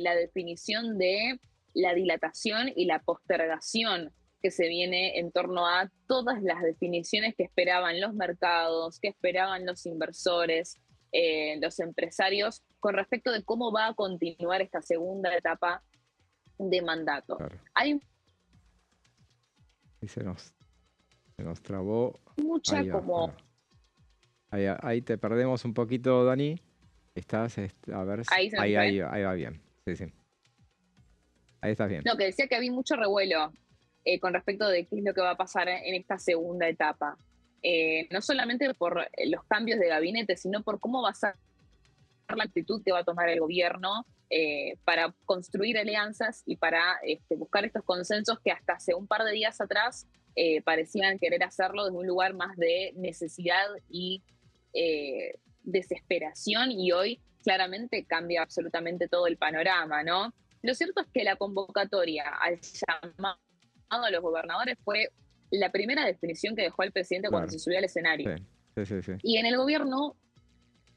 la definición de la dilatación y la postergación que se viene en torno a todas las definiciones que esperaban los mercados, que esperaban los inversores. los empresarios con respecto de cómo va a continuar esta segunda etapa de mandato. Claro. Hay Y se nos trabó. mucha Ahí va, como... ahí te perdemos un poquito, Dani. Estás, a ver si... Ahí se me ahí fue. va bien. Sí, sí. Ahí estás bien. No, que decía que había mucho revuelo con respecto de qué es lo que va a pasar en esta segunda etapa. No solamente por los cambios de gabinete, sino por cómo va a ser la actitud que va a tomar el gobierno para construir alianzas y para buscar estos consensos que hasta hace un par de días atrás parecían querer hacerlo desde un lugar más de necesidad y desesperación, y hoy claramente cambia absolutamente todo el panorama, ¿no? Lo cierto es que la convocatoria al llamado a los gobernadores fue la primera definición que dejó el presidente cuando se subió al escenario. Sí. Y en el gobierno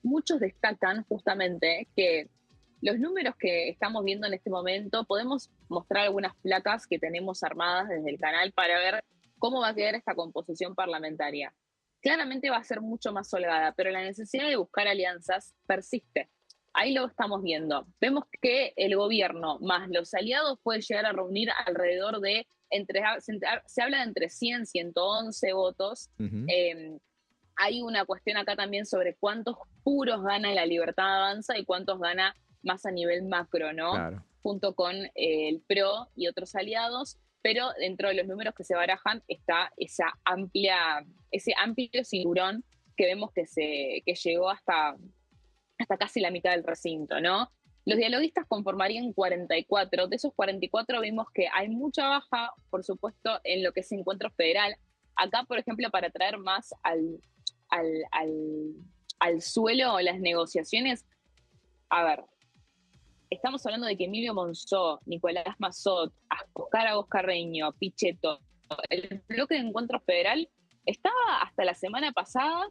muchos destacan justamente que los números que estamos viendo en este momento, podemos mostrar algunas placas que tenemos armadas desde el canal para ver cómo va a quedar esta composición parlamentaria. Claramente va a ser mucho más holgada, pero la necesidad de buscar alianzas persiste. Ahí lo estamos viendo. Vemos que el gobierno más los aliados puede llegar a reunir alrededor de, se habla de entre 100 y 111 votos. Hay una cuestión acá también sobre cuántos puros gana la Libertad Avanza y cuántos gana más a nivel macro, ¿no? Claro. Junto con el PRO y otros aliados, pero dentro de los números que se barajan está ese amplio cinturón que vemos que llegó hasta casi la mitad del recinto, ¿no? Los dialoguistas conformarían 44. De esos 44 vimos que hay mucha baja, por supuesto, en lo que es encuentro federal. Acá, por ejemplo, para traer más al suelo las negociaciones, a ver, estamos hablando de que Emilio Monzó, Nicolás Massot, Oscar Agos Carreño, Pichetto, el bloque de encuentro federal estaba hasta la semana pasada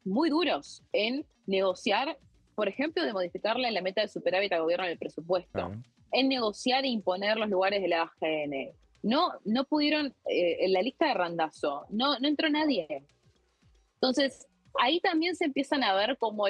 muy duros en negociar, por ejemplo, de modificarle la meta de superávit al gobierno del presupuesto, en negociar e imponer los lugares de la AGN. No pudieron, en la lista de Randazzo, no entró nadie. Entonces, ahí también se empiezan a ver como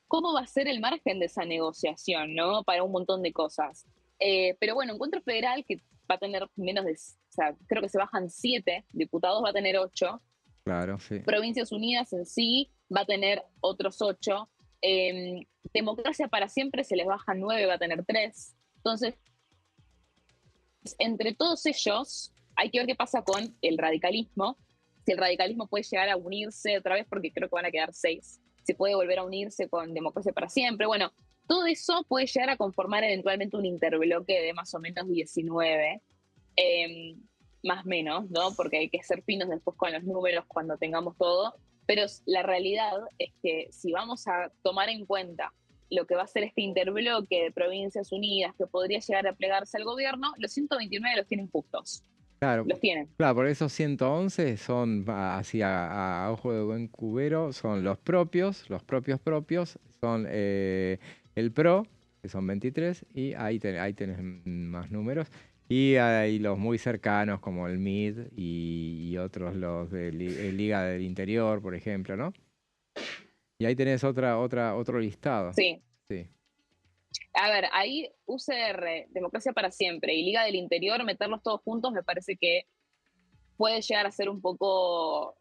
cómo va a ser el margen de esa negociación, ¿no? Para un montón de cosas. Pero bueno, Encuentro Federal, que va a tener menos de, o sea, creo que se bajan 7 diputados, va a tener 8. Claro, sí. Provincias Unidas en sí va a tener otros 8. Democracia para Siempre se les bajan 9, va a tener 3. Entonces, entre todos ellos, hay que ver qué pasa con el radicalismo. Si el radicalismo puede llegar a unirse otra vez, porque creo que van a quedar 6. Si puede volver a unirse con Democracia para Siempre. Bueno, todo eso puede llegar a conformar eventualmente un interbloque de más o menos 19. Más o menos, ¿no? Porque hay que ser finos después con los números cuando tengamos todo. Pero la realidad es que si vamos a tomar en cuenta lo que va a ser este interbloque de Provincias Unidas que podría llegar a plegarse al gobierno, los 129 los tienen justos. Claro, los tienen. Claro, por esos 111 son, así a ojo de buen cubero, son los propios, son el PRO, que son 23, y ahí tenés más números. Y hay los muy cercanos como el MID y otros, los de Liga del Interior, por ejemplo, ¿no? Y ahí tenés otro listado. Sí. Sí. A ver, ahí UCR, Democracia para Siempre y Liga del Interior, meterlos todos juntos me parece que puede llegar a ser un poco...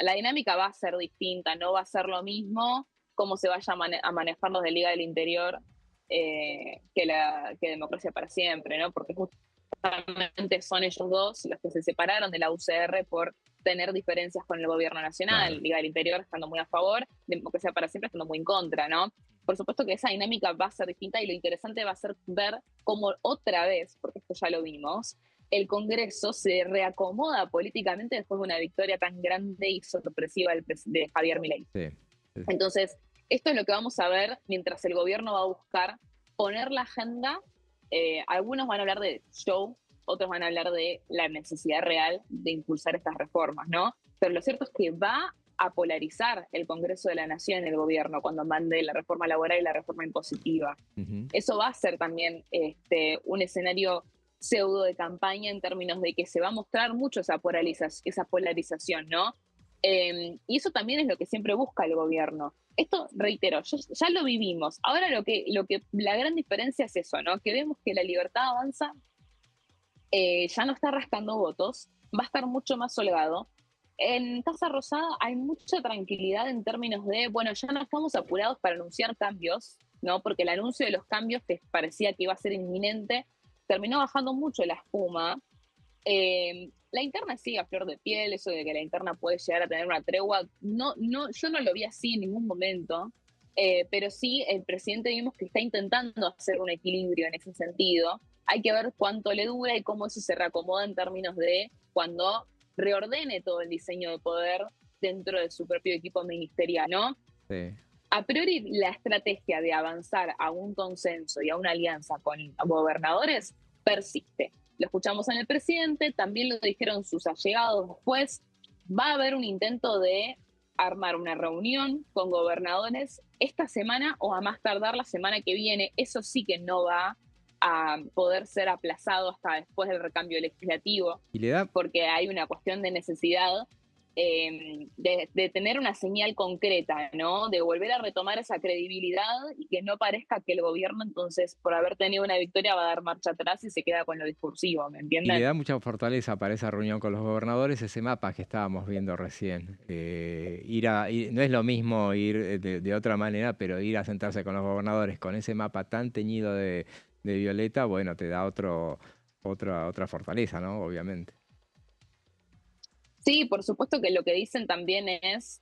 la dinámica va a ser distinta, no va a ser lo mismo cómo se vaya a manejar los de Liga del Interior que Democracia para Siempre, ¿no? Porque justamente son ellos dos los que se separaron de la UCR por tener diferencias con el gobierno nacional. Claro. Liga del Interior estando muy a favor, Democracia para Siempre estando muy en contra, ¿no? Por supuesto que esa dinámica va a ser distinta y lo interesante va a ser ver cómo otra vez, porque esto ya lo vimos, el Congreso se reacomoda políticamente después de una victoria tan grande y sorpresiva de Javier Milei. Sí. Entonces, esto es lo que vamos a ver mientras el gobierno va a buscar poner la agenda. Algunos van a hablar de show, otros van a hablar de la necesidad real de impulsar estas reformas, ¿no? Pero lo cierto es que va a polarizar el Congreso de la Nación, el gobierno, cuando mande la reforma laboral y la reforma impositiva. Eso va a ser también un escenario pseudo de campaña en términos de que se va a mostrar mucho esa polarización, ¿no? Y eso también es lo que siempre busca el gobierno. Esto, reitero, ya lo vivimos. Ahora la gran diferencia es eso, ¿no? Que vemos que la Libertad Avanza ya no está rascando votos, va a estar mucho más holgado. En Casa Rosada hay mucha tranquilidad en términos de, bueno, ya no estamos apurados para anunciar cambios, ¿no? Porque el anuncio de los cambios, que parecía que iba a ser inminente, terminó bajando mucho la espuma. La interna sigue a flor de piel, eso de que la interna puede llegar a tener una tregua, yo no lo vi así en ningún momento, pero sí el presidente vimos que está intentando hacer un equilibrio en ese sentido. Hay que ver cuánto le dura y cómo eso se reacomoda en términos de cuando reordene todo el diseño de poder dentro de su propio equipo ministerial, ¿no? Sí. A priori, la estrategia de avanzar a un consenso y a una alianza con gobernadores persiste. Lo escuchamos en el presidente, también lo dijeron sus allegados después. Va a haber un intento de armar una reunión con gobernadores esta semana o a más tardar la semana que viene. Eso sí que no va a poder ser aplazado hasta después del recambio legislativo, porque hay una cuestión de necesidad de tener una señal concreta, ¿no? De volver a retomar esa credibilidad y que no parezca que el gobierno, entonces, por haber tenido una victoria, va a dar marcha atrás y se queda con lo discursivo, ¿me entienden? Y le da mucha fortaleza para esa reunión con los gobernadores ese mapa que estábamos viendo recién. No es lo mismo ir de otra manera, pero ir a sentarse con los gobernadores con ese mapa tan teñido de violeta, bueno, te da otra fortaleza, ¿no? Obviamente. Sí, por supuesto que lo que dicen también es,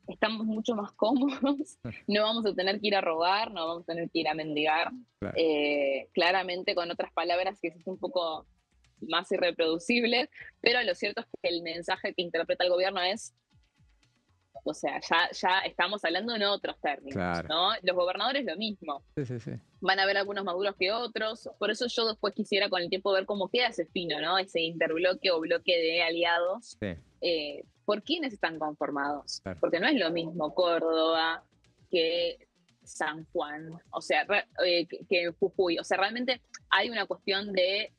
estamos mucho más cómodos, no vamos a tener que ir a robar, no vamos a tener que ir a mendigar. Claro. Claramente con otras palabras que es un poco más irreproducible, pero lo cierto es que el mensaje que interpreta el gobierno es, o sea, ya estamos hablando en otros términos, claro, ¿no? Los gobernadores lo mismo. Sí. Van a haber algunos más duros que otros, por eso yo después quisiera con el tiempo ver cómo queda ese fino, ¿no? Ese interbloque o bloque de aliados. Sí. ¿Por quiénes están conformados? Claro. Porque no es lo mismo Córdoba que San Juan, o sea, que Jujuy. O sea, realmente hay una cuestión de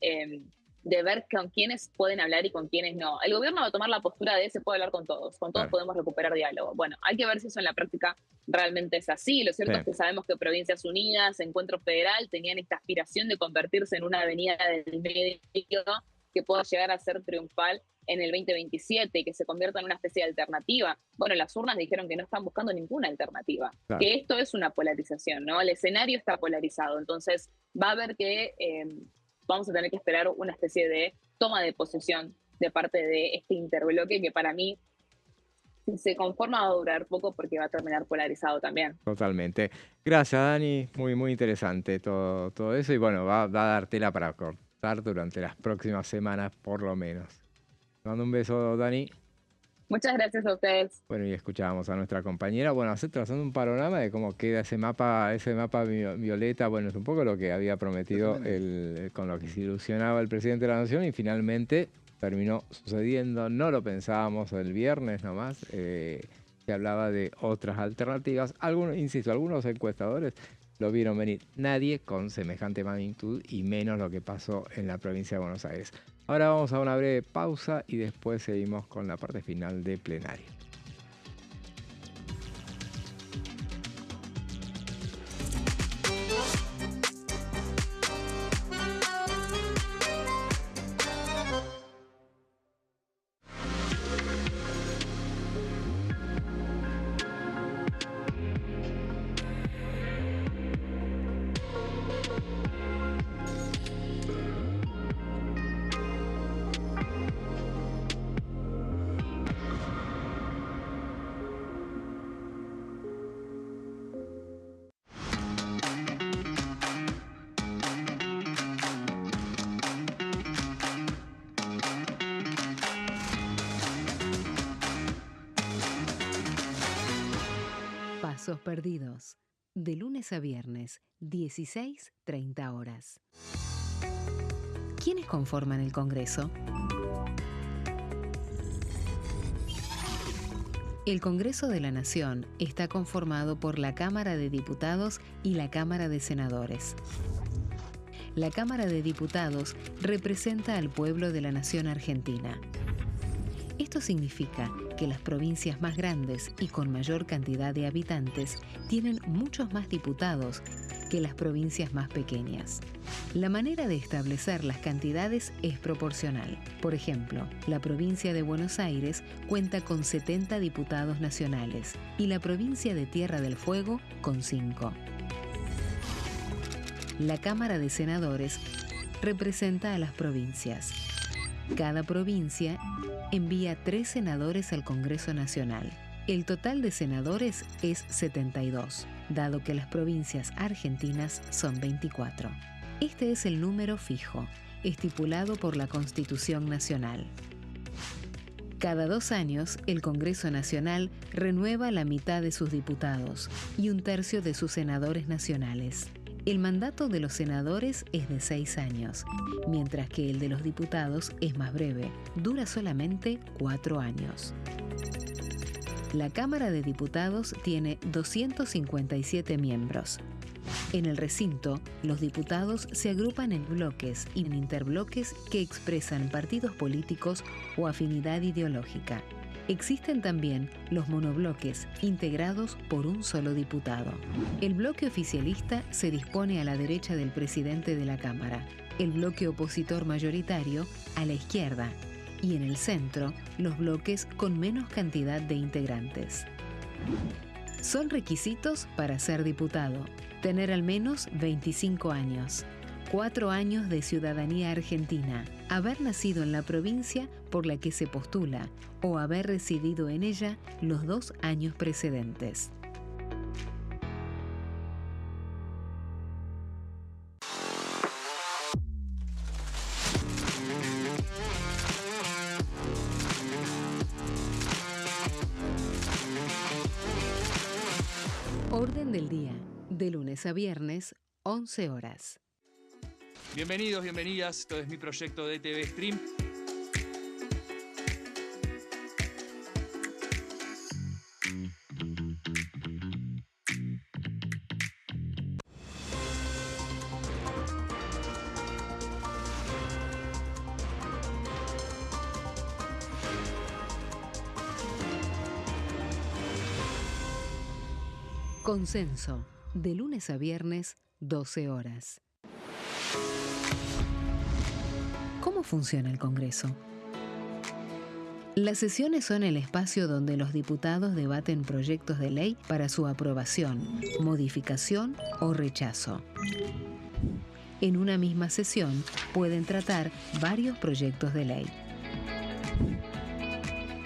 ver con quiénes pueden hablar y con quiénes no. El gobierno va a tomar la postura de se puede hablar con todos claro, podemos recuperar diálogo. Bueno, hay que ver si eso en la práctica realmente es así. Lo cierto es que sabemos que Provincias Unidas, Encuentro Federal, tenían esta aspiración de convertirse en una avenida del medio que pueda llegar a ser triunfal en el 2027 y que se convierta en una especie de alternativa. Bueno, las urnas dijeron que no están buscando ninguna alternativa, claro, que esto es una polarización, ¿no? El escenario está polarizado, entonces va a haber que vamos a tener que esperar una especie de toma de posesión de parte de este interbloque que para mí, si se conforma, va a durar poco porque va a terminar polarizado también. Totalmente. Gracias, Dani. Muy, muy interesante todo eso. Y bueno, va a dar tela para cortar durante las próximas semanas, por lo menos. Te mando un beso, Dani. Muchas gracias a ustedes. Bueno, y escuchábamos a nuestra compañera, bueno, trazando un panorama de cómo queda ese mapa violeta. Bueno, es un poco lo que había prometido con lo que se ilusionaba el presidente de la Nación y finalmente terminó sucediendo. No lo pensábamos el viernes nomás, se hablaba de otras alternativas. Algunos encuestadores lo vieron venir. Nadie con semejante magnitud y menos lo que pasó en la provincia de Buenos Aires. Ahora vamos a una breve pausa y después seguimos con la parte final de plenario. Pasos perdidos. De lunes a viernes, 16:30 horas. ¿Quiénes conforman el Congreso? El Congreso de la Nación está conformado por la Cámara de Diputados y la Cámara de Senadores. La Cámara de Diputados representa al pueblo de la Nación Argentina. Esto significa que las provincias más grandes y con mayor cantidad de habitantes tienen muchos más diputados que las provincias más pequeñas. La manera de establecer las cantidades es proporcional. Por ejemplo, la provincia de Buenos Aires cuenta con 70 diputados nacionales y la provincia de Tierra del Fuego con 5. La Cámara de Senadores representa a las provincias. Cada provincia envía 3 senadores al Congreso Nacional. El total de senadores es 72, dado que las provincias argentinas son 24. Este es el número fijo, estipulado por la Constitución Nacional. Cada 2 años, el Congreso Nacional renueva la mitad de sus diputados y 1/3 de sus senadores nacionales. El mandato de los senadores es de 6 años, mientras que el de los diputados es más breve, dura solamente 4 años. La Cámara de Diputados tiene 257 miembros. En el recinto, los diputados se agrupan en bloques y en interbloques que expresan partidos políticos o afinidad ideológica. Existen también los monobloques, integrados por un solo diputado. El bloque oficialista se dispone a la derecha del presidente de la Cámara, el bloque opositor mayoritario a la izquierda, y en el centro, los bloques con menos cantidad de integrantes. Son requisitos para ser diputado: tener al menos 25 años, 4 años de ciudadanía argentina, haber nacido en la provincia por la que se postula o haber residido en ella los 2 años precedentes. Orden del día, de lunes a viernes, 11 horas. Bienvenidos, bienvenidas. Esto es mi proyecto de TV Stream. Consenso, de lunes a viernes, 12 horas. ¿Cómo funciona el Congreso? Las sesiones son el espacio donde los diputados debaten proyectos de ley para su aprobación, modificación o rechazo. En una misma sesión pueden tratar varios proyectos de ley.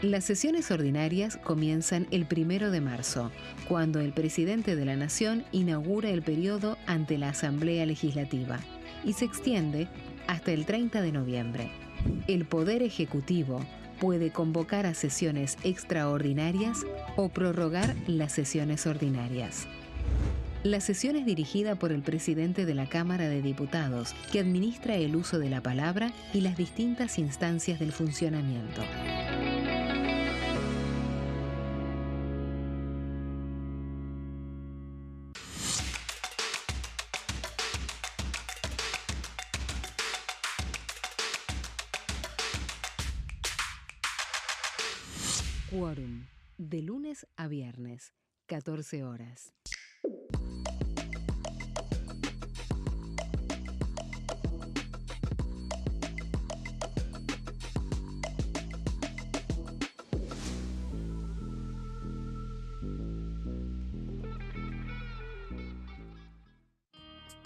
Las sesiones ordinarias comienzan el 1 de marzo, cuando el presidente de la Nación inaugura el periodo ante la Asamblea Legislativa, y se extiende hasta el 30 de noviembre. El Poder Ejecutivo puede convocar a sesiones extraordinarias o prorrogar las sesiones ordinarias. La sesión es dirigida por el presidente de la Cámara de Diputados, que administra el uso de la palabra y las distintas instancias del funcionamiento. Quórum, de lunes a viernes, 14 horas.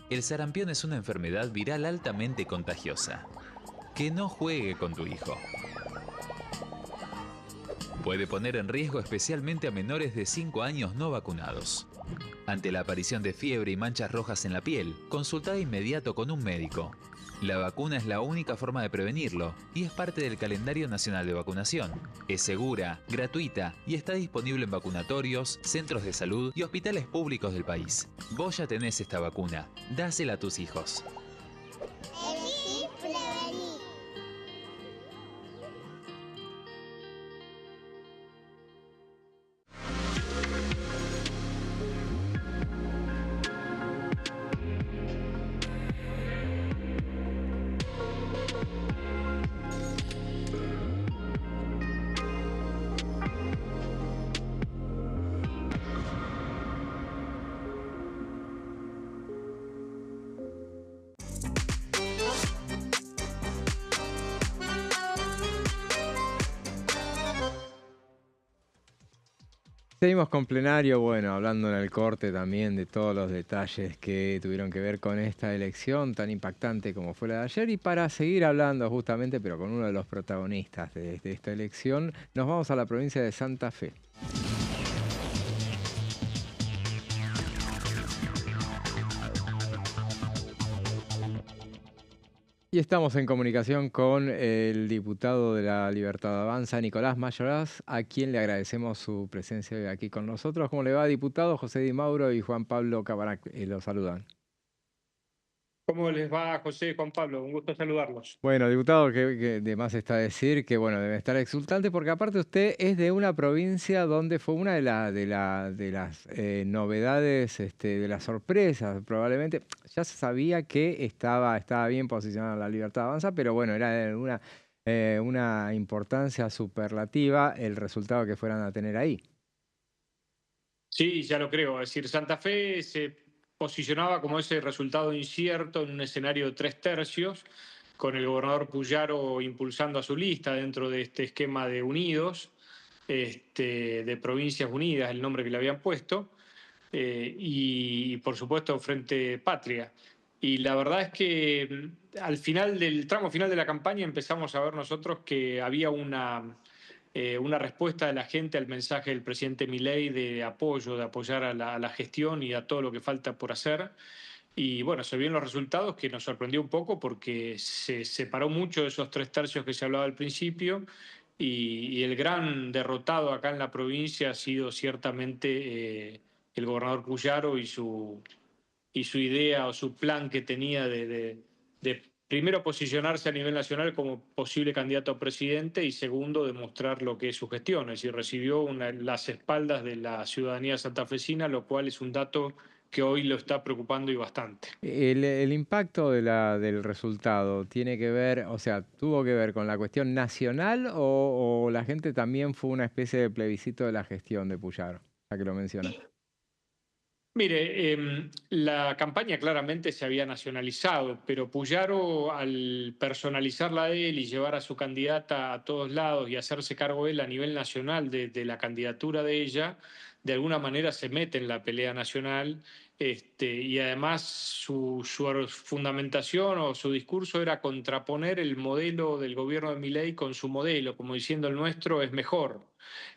El sarampión es una enfermedad viral altamente contagiosa. Que no juegue con tu hijo. Puede poner en riesgo especialmente a menores de 5 años no vacunados. Ante la aparición de fiebre y manchas rojas en la piel, consulta de inmediato con un médico. La vacuna es la única forma de prevenirlo y es parte del calendario nacional de vacunación. Es segura, gratuita y está disponible en vacunatorios, centros de salud y hospitales públicos del país. Vos ya tenés esta vacuna, dásela a tus hijos. Elegí prevenir. Seguimos con plenario, bueno, hablando en el corte también de todos los detalles que tuvieron que ver con esta elección tan impactante como fue la de ayer. Y para seguir hablando justamente, pero con uno de los protagonistas de esta elección, nos vamos a la provincia de Santa Fe. Y estamos en comunicación con el diputado de la Libertad Avanza, Nicolás Mayoraz, a quien le agradecemos su presencia hoy aquí con nosotros. ¿Cómo le va, diputado? José Di Mauro y Juan Pablo Cabarac lo saludan. ¿Cómo les va, José y Juan Pablo? Un gusto saludarlos. Bueno, diputado, que de más está decir que bueno, debe estar exultante porque aparte usted es de una provincia donde fue una de las novedades, de las sorpresas, probablemente. Ya se sabía que estaba bien posicionada la Libertad Avanza, pero bueno, era de una importancia superlativa el resultado que fueran a tener ahí. Sí, ya lo creo. Es decir, Santa Fe se posicionaba como ese resultado incierto en un escenario de 3/3, con el gobernador Puyaro impulsando a su lista dentro de este esquema de unidos, de Provincias Unidas, el nombre que le habían puesto, y por supuesto Frente Patria. Y la verdad es que al final del tramo final de la campaña empezamos a ver nosotros que había una respuesta de la gente al mensaje del presidente Milei de apoyo, de apoyar a la gestión y a todo lo que falta por hacer. Y bueno, se vieron los resultados que nos sorprendió un poco porque se separó mucho de esos 3/3 que se hablaba al principio y el gran derrotado acá en la provincia ha sido ciertamente el gobernador Puyaro y su idea o su plan que tenía de primero posicionarse a nivel nacional como posible candidato a presidente y segundo demostrar lo que es su gestión. Es decir, recibió las espaldas de la ciudadanía santafesina, lo cual es un dato que hoy lo está preocupando y bastante. El impacto del resultado tiene que ver, o sea, ¿tuvo que ver con la cuestión nacional o la gente también fue una especie de plebiscito de la gestión de Puyaro, ya que lo menciona? Mire, la campaña claramente se había nacionalizado, pero Puyaro, al personalizarla a él y llevar a su candidata a todos lados y hacerse cargo él a nivel nacional de la candidatura de ella, de alguna manera se mete en la pelea nacional, y además su fundamentación o su discurso era contraponer el modelo del gobierno de Milei con su modelo, como diciendo el nuestro es mejor.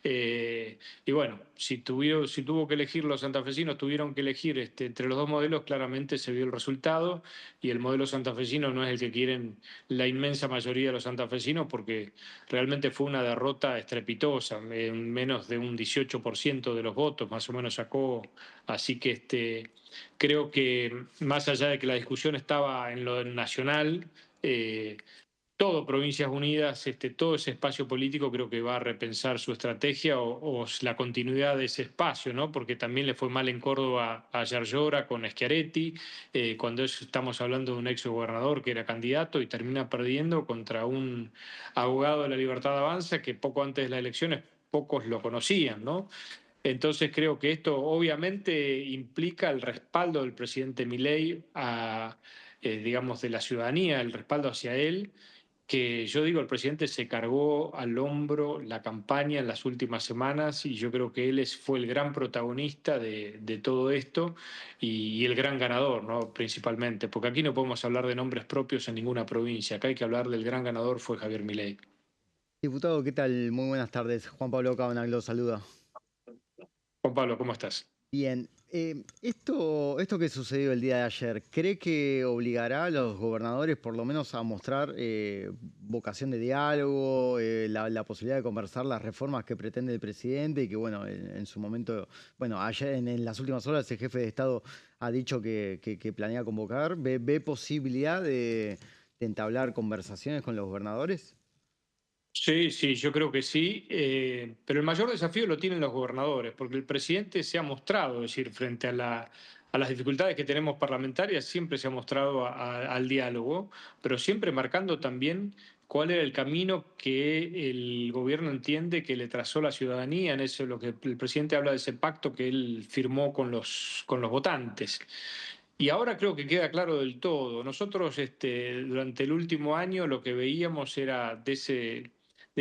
Y bueno, si tuvo que elegir, los santafesinos tuvieron que elegir entre los dos modelos, claramente se vio el resultado y el modelo santafesino no es el que quieren la inmensa mayoría de los santafesinos porque realmente fue una derrota estrepitosa, en menos de un 18% de los votos más o menos sacó, así que creo que más allá de que la discusión estaba en lo nacional, todo Provincias Unidas, todo ese espacio político creo que va a repensar su estrategia o la continuidad de ese espacio, ¿no? Porque también le fue mal en Córdoba a Yarlora con Schiaretti, cuando estamos hablando de un ex gobernador que era candidato y termina perdiendo contra un abogado de la Libertad Avanza que poco antes de las elecciones pocos lo conocían, ¿no? Entonces creo que esto obviamente implica el respaldo del presidente Milei digamos, de la ciudadanía, el respaldo hacia él, que yo digo, el presidente se cargó al hombro la campaña en las últimas semanas y yo creo que él fue el gran protagonista de todo esto y el gran ganador, ¿no? Principalmente, porque aquí no podemos hablar de nombres propios en ninguna provincia, acá hay que hablar del gran ganador fue Javier Milei. Diputado, ¿qué tal? Muy buenas tardes. Juan Pablo Cabana lo saluda. Juan Pablo, ¿cómo estás? Bien, esto que sucedió el día de ayer, ¿cree que obligará a los gobernadores por lo menos a mostrar vocación de diálogo, la posibilidad de conversar las reformas que pretende el presidente y que bueno, en su momento, bueno, ayer en las últimas horas el jefe de Estado ha dicho que planea convocar? ¿Ve posibilidad de entablar conversaciones con los gobernadores? Sí, sí, yo creo que sí, pero el mayor desafío lo tienen los gobernadores, porque el presidente se ha mostrado, es decir, frente a las dificultades que tenemos parlamentarias, siempre se ha mostrado al diálogo, pero siempre marcando también cuál era el camino que el gobierno entiende que le trazó la ciudadanía, en eso lo que el presidente habla de ese pacto que él firmó con los votantes. Y ahora creo que queda claro del todo. Nosotros durante el último año lo que veíamos era de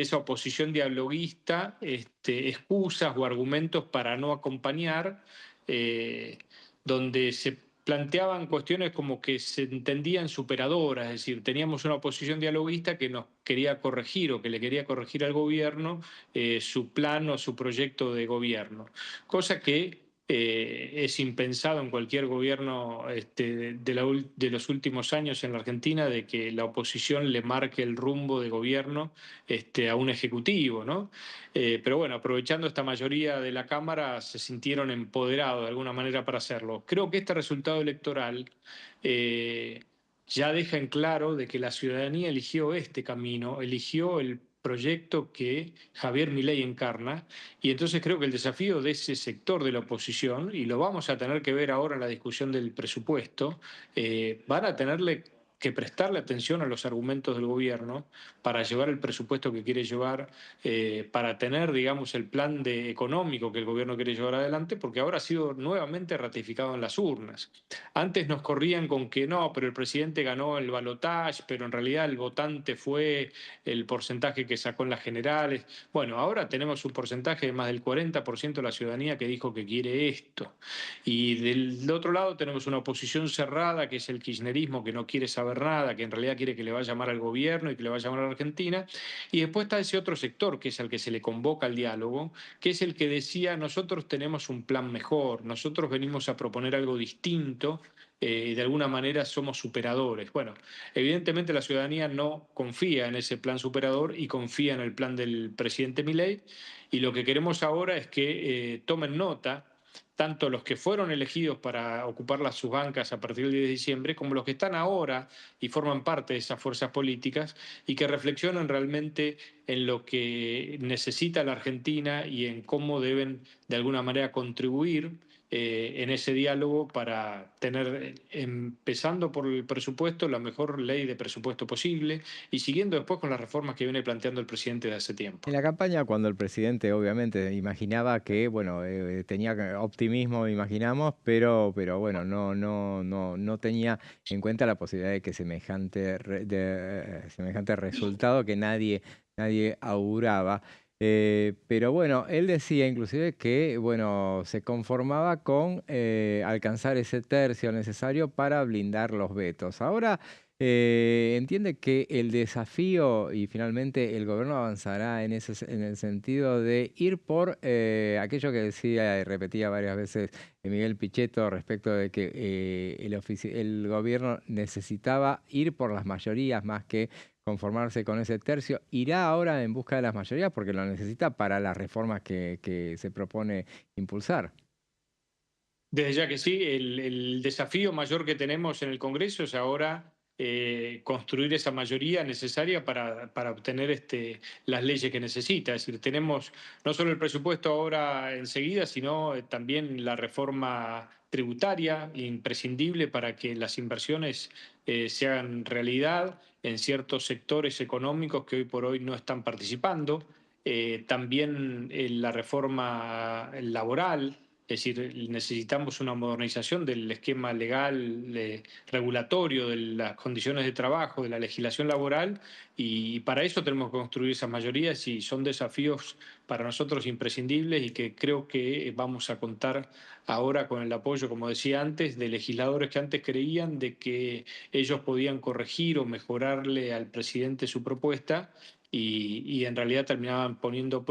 esa oposición dialoguista, excusas o argumentos para no acompañar, donde se planteaban cuestiones como que se entendían superadoras, es decir, teníamos una oposición dialoguista que nos quería corregir o que le quería corregir al gobierno su plan o su proyecto de gobierno, cosa que es impensado en cualquier gobierno de los últimos años en la Argentina, de que la oposición le marque el rumbo de gobierno a un ejecutivo, ¿no? Pero bueno, aprovechando esta mayoría de la Cámara, se sintieron empoderados de alguna manera para hacerlo. Creo que este resultado electoral ya deja en claro de que la ciudadanía eligió este camino, eligió el proyecto que Javier Milei encarna, y entonces creo que el desafío de ese sector de la oposición, y lo vamos a tener que ver ahora en la discusión del presupuesto, van a tenerle que prestarle atención a los argumentos del gobierno para llevar el presupuesto que quiere llevar, para tener, digamos, el plan económico que el gobierno quiere llevar adelante, porque ahora ha sido nuevamente ratificado en las urnas. Antes nos corrían con que no, pero el presidente ganó el balotaje, pero en realidad el votante fue el porcentaje que sacó en las generales. Bueno, ahora tenemos un porcentaje de más del 40% de la ciudadanía que dijo que quiere esto. Y del otro lado tenemos una oposición cerrada, que es el kirchnerismo, que no quiere saber nada, que en realidad quiere que le va a llamar al gobierno y que le va a llamar a la Argentina. Y después está ese otro sector, que es al que se le convoca al diálogo, que es el que decía, nosotros tenemos un plan mejor, nosotros venimos a proponer algo distinto, y de alguna manera somos superadores. Bueno, evidentemente la ciudadanía no confía en ese plan superador y confía en el plan del presidente Milei, y lo que queremos ahora es que tomen nota tanto los que fueron elegidos para ocupar sus bancas a partir del 10 de diciembre, como los que están ahora y forman parte de esas fuerzas políticas, y que reflexionen realmente en lo que necesita la Argentina y en cómo deben de alguna manera contribuir en ese diálogo para tener, empezando por el presupuesto, la mejor ley de presupuesto posible, y siguiendo después con las reformas que viene planteando el presidente de hace tiempo. En la campaña, cuando el presidente obviamente imaginaba que, bueno, tenía optimismo, imaginamos, pero bueno, no tenía en cuenta la posibilidad de que semejante resultado que nadie auguraba. Pero bueno, él decía inclusive que, bueno, se conformaba con alcanzar ese tercio necesario para blindar los vetos. Ahora entiende que el desafío, y finalmente el gobierno avanzará en el sentido de ir por aquello que decía y repetía varias veces Miguel Pichetto respecto de que el gobierno necesitaba ir por las mayorías más que conformarse con ese tercio. ¿Irá ahora en busca de las mayorías porque lo necesita para las reformas que se propone impulsar? Desde ya que sí, el desafío mayor que tenemos en el Congreso es ahora construir esa mayoría necesaria para obtener las leyes que necesita. Es decir, tenemos no solo el presupuesto ahora enseguida, sino también la reforma tributaria, imprescindible para que las inversiones se hagan realidad en ciertos sectores económicos que hoy por hoy no están participando. También la reforma laboral. Es decir, necesitamos una modernización del esquema legal, regulatorio, de las condiciones de trabajo, de la legislación laboral, y para eso tenemos que construir esas mayorías, y son desafíos para nosotros imprescindibles, y que creo que vamos a contar ahora con el apoyo, como decía antes, de legisladores que antes creían de que ellos podían corregir o mejorarle al presidente su propuesta, y en realidad terminaban poniendo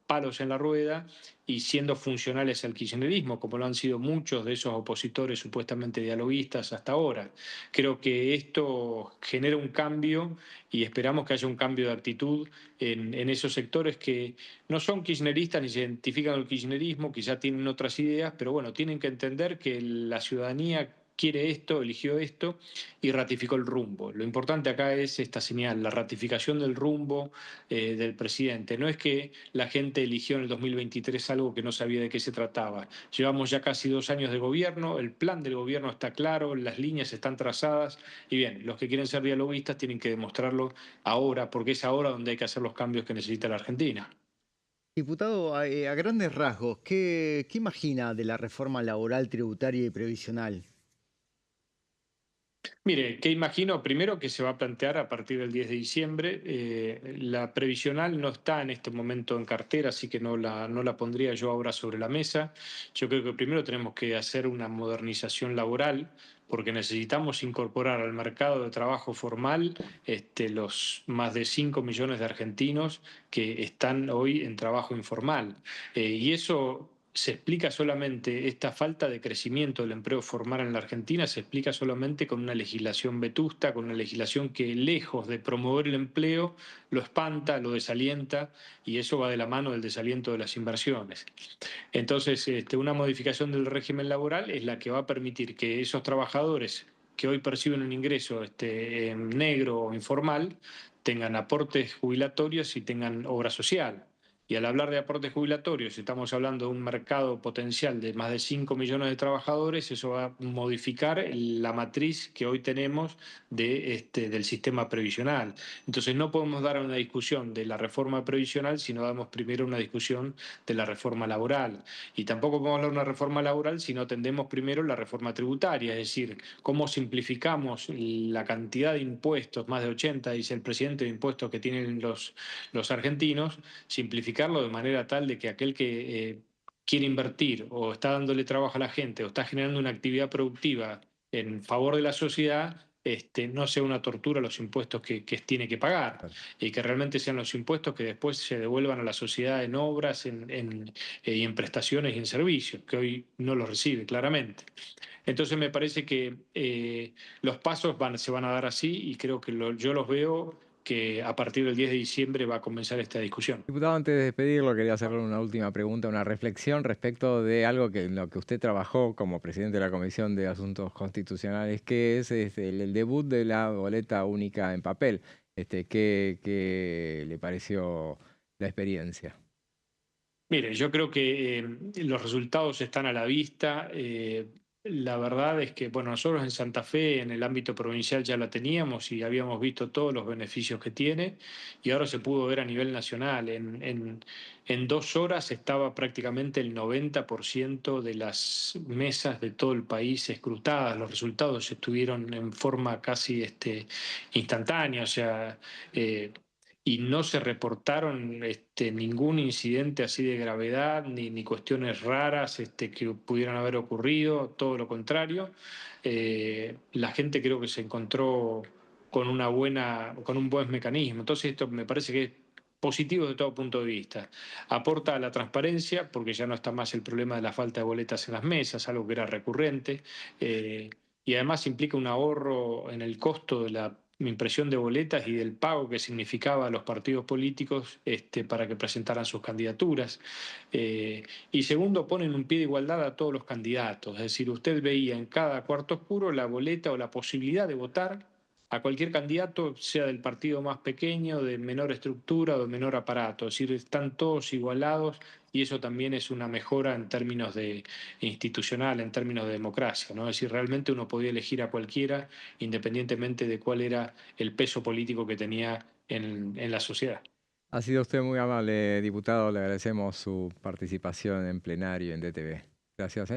palos en la rueda y siendo funcionales al kirchnerismo, como lo han sido muchos de esos opositores supuestamente dialoguistas hasta ahora. Creo que esto genera un cambio, y esperamos que haya un cambio de actitud en esos sectores que no son kirchneristas ni se identifican con el kirchnerismo, quizá tienen otras ideas, pero bueno, tienen que entender que la ciudadanía quiere esto, eligió esto y ratificó el rumbo. Lo importante acá es esta señal, la ratificación del rumbo del presidente. No es que la gente eligió en el 2023 algo que no sabía de qué se trataba. Llevamos ya casi 2 años de gobierno, el plan del gobierno está claro, las líneas están trazadas, y bien, los que quieren ser dialoguistas tienen que demostrarlo ahora, porque es ahora donde hay que hacer los cambios que necesita la Argentina. Diputado, a grandes rasgos, ¿qué imagina de la reforma laboral, tributaria y previsional? Mire, ¿qué imagino? Primero que se va a plantear a partir del 10 de diciembre. La previsional no está en este momento en cartera, así que no la pondría yo ahora sobre la mesa. Yo creo que primero tenemos que hacer una modernización laboral, porque necesitamos incorporar al mercado de trabajo formal los más de 5 millones de argentinos que están hoy en trabajo informal. Y eso se explica solamente, esta falta de crecimiento del empleo formal en la Argentina se explica solamente con una legislación vetusta, con una legislación que lejos de promover el empleo, lo espanta, lo desalienta, y eso va de la mano del desaliento de las inversiones. Entonces, una modificación del régimen laboral es la que va a permitir que esos trabajadores que hoy perciben un ingreso negro o informal tengan aportes jubilatorios y tengan obra social. Y al hablar de aportes jubilatorios, estamos hablando de un mercado potencial de más de 5 millones de trabajadores, eso va a modificar la matriz que hoy tenemos del sistema previsional. Entonces no podemos dar una discusión de la reforma previsional si no damos primero una discusión de la reforma laboral. Y tampoco podemos hablar de una reforma laboral si no atendemos primero la reforma tributaria, es decir, cómo simplificamos la cantidad de impuestos, más de 80, dice el presidente, de impuestos que tienen los argentinos, simplificarlo de manera tal de que aquel que quiere invertir o está dándole trabajo a la gente o está generando una actividad productiva en favor de la sociedad, no sea una tortura los impuestos que tiene que pagar, y que realmente sean los impuestos que después se devuelvan a la sociedad en obras, y en prestaciones y en servicios, que hoy no los recibe claramente. Entonces me parece que los pasos se van a dar así, y creo que yo los veo que a partir del 10 de diciembre va a comenzar esta discusión. Diputado, antes de despedirlo, quería hacerle una última pregunta, una reflexión respecto de algo en lo que usted trabajó como presidente de la Comisión de Asuntos Constitucionales, que es el debut de la boleta única en papel. ¿Qué le pareció la experiencia? Mire, yo creo que los resultados están a la vista. La verdad es que, bueno, nosotros en Santa Fe, en el ámbito provincial, ya la teníamos y habíamos visto todos los beneficios que tiene, y ahora se pudo ver a nivel nacional. En 2 horas estaba prácticamente el 90% de las mesas de todo el país escrutadas. Los resultados estuvieron en forma casi instantánea, o sea... y no se reportaron ningún incidente así de gravedad, ni cuestiones raras que pudieran haber ocurrido, todo lo contrario. La gente creo que se encontró con un buen mecanismo. Entonces esto me parece que es positivo de todo punto de vista. Aporta a la transparencia, porque ya no está más el problema de la falta de boletas en las mesas, algo que era recurrente, y además implica un ahorro en el costo de la impresión de boletas y del pago que significaba a los partidos políticos para que presentaran sus candidaturas. Y segundo, ponen un pie de igualdad a todos los candidatos. Es decir, usted veía en cada cuarto oscuro la boleta o la posibilidad de votar a cualquier candidato, sea del partido más pequeño, de menor estructura o de menor aparato. Es decir, están todos igualados, y eso también es una mejora en términos de institucional, en términos de democracia, ¿no? Es decir, realmente uno podía elegir a cualquiera independientemente de cuál era el peso político que tenía en la sociedad. Ha sido usted muy amable, diputado. Le agradecemos su participación en plenario en DTV. Gracias.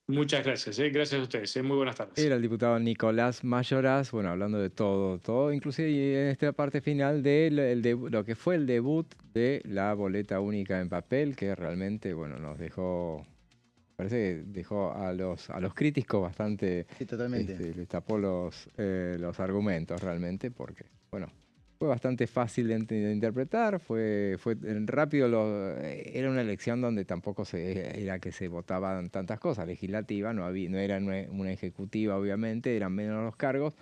Muchas gracias. Gracias a ustedes. Muy buenas tardes. Era el diputado Nicolás Mayoraz, bueno, hablando de todo, inclusive en esta parte final de lo que fue el debut de la boleta única en papel, que realmente, bueno, nos dejó, parece que dejó a los críticos bastante, sí, totalmente. Les tapó los argumentos realmente, porque, bueno, fue bastante fácil de interpretar, fue rápido. Era una elección donde tampoco era que se votaban tantas cosas. Legislativa, no era una ejecutiva, obviamente, eran menos los cargos.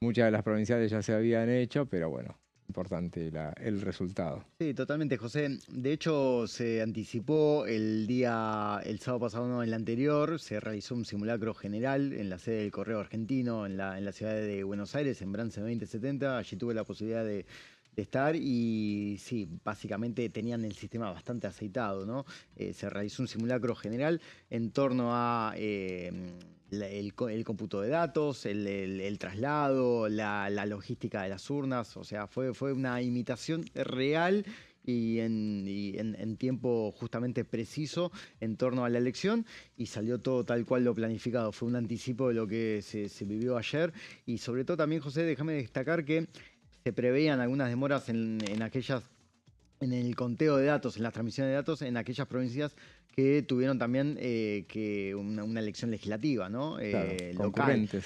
Muchas de las provinciales ya se habían hecho, pero bueno, importante el resultado. Sí, totalmente, José. De hecho, se anticipó el sábado pasado, no, el anterior, se realizó un simulacro general en la sede del Correo Argentino, en la ciudad de Buenos Aires, en Brance 2070. Allí tuve la posibilidad de estar y sí, básicamente tenían el sistema bastante aceitado, ¿no? Se realizó un simulacro general en torno a el cómputo de datos, el traslado, la logística de las urnas. O sea, fue una imitación real y en tiempo justamente preciso en torno a la elección, y salió todo tal cual lo planificado. Fue un anticipo de lo que se vivió ayer, y sobre todo también, José, déjame destacar que se preveían algunas demoras en el conteo de datos, en las transmisiones de datos, en aquellas provincias que tuvieron también una elección legislativa, ¿no? Claro, Local. concurrentes.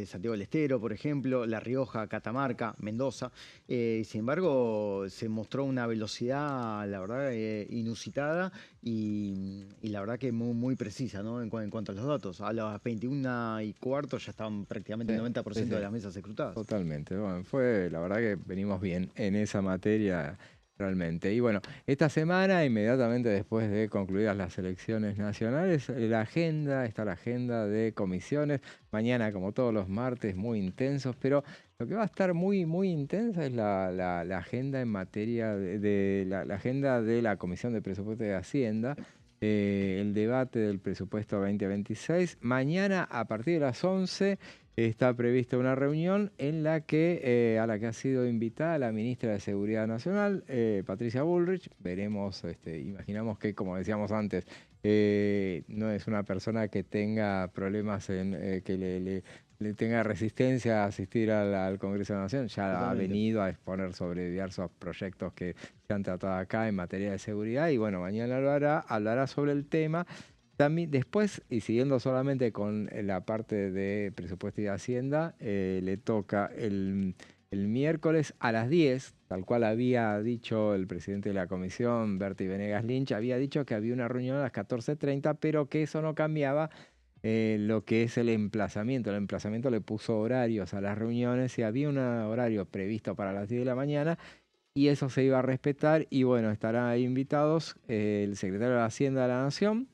Santiago del Estero, por ejemplo, La Rioja, Catamarca, Mendoza. Sin embargo, se mostró una velocidad, la verdad, inusitada y la verdad que muy, muy precisa, ¿no? En cuanto a los datos. A las 21:15 ya estaban prácticamente el 90% de las mesas escrutadas. Totalmente. Bueno, la verdad que venimos bien en esa materia. Realmente. Y bueno, esta semana, inmediatamente después de concluidas las elecciones nacionales, está la agenda de comisiones. Mañana, como todos los martes, muy intensos, pero lo que va a estar muy, muy intensa es la agenda en materia la agenda de la Comisión de Presupuesto de Hacienda, el debate del presupuesto 2026. Mañana, a partir de las 11, está prevista una reunión en la a la que ha sido invitada la ministra de Seguridad Nacional, Patricia Bullrich. Veremos, imaginamos que, como decíamos antes, no es una persona que tenga problemas que le tenga resistencia a asistir al Congreso de la Nación. Ya Totalmente. Ha venido a exponer sobre diversos proyectos que se han tratado acá en materia de seguridad y bueno, mañana hablará sobre el tema. También, después, y siguiendo solamente con la parte de presupuesto y de Hacienda, le toca el miércoles a las 10, tal cual había dicho el presidente de la comisión, Berti Venegas Lynch, había dicho que había una reunión a las 14:30, pero que eso no cambiaba lo que es el emplazamiento. El emplazamiento le puso horarios a las reuniones y había un horario previsto para las 10 de la mañana y eso se iba a respetar. Y bueno, estarán invitados el secretario de Hacienda de la Nación,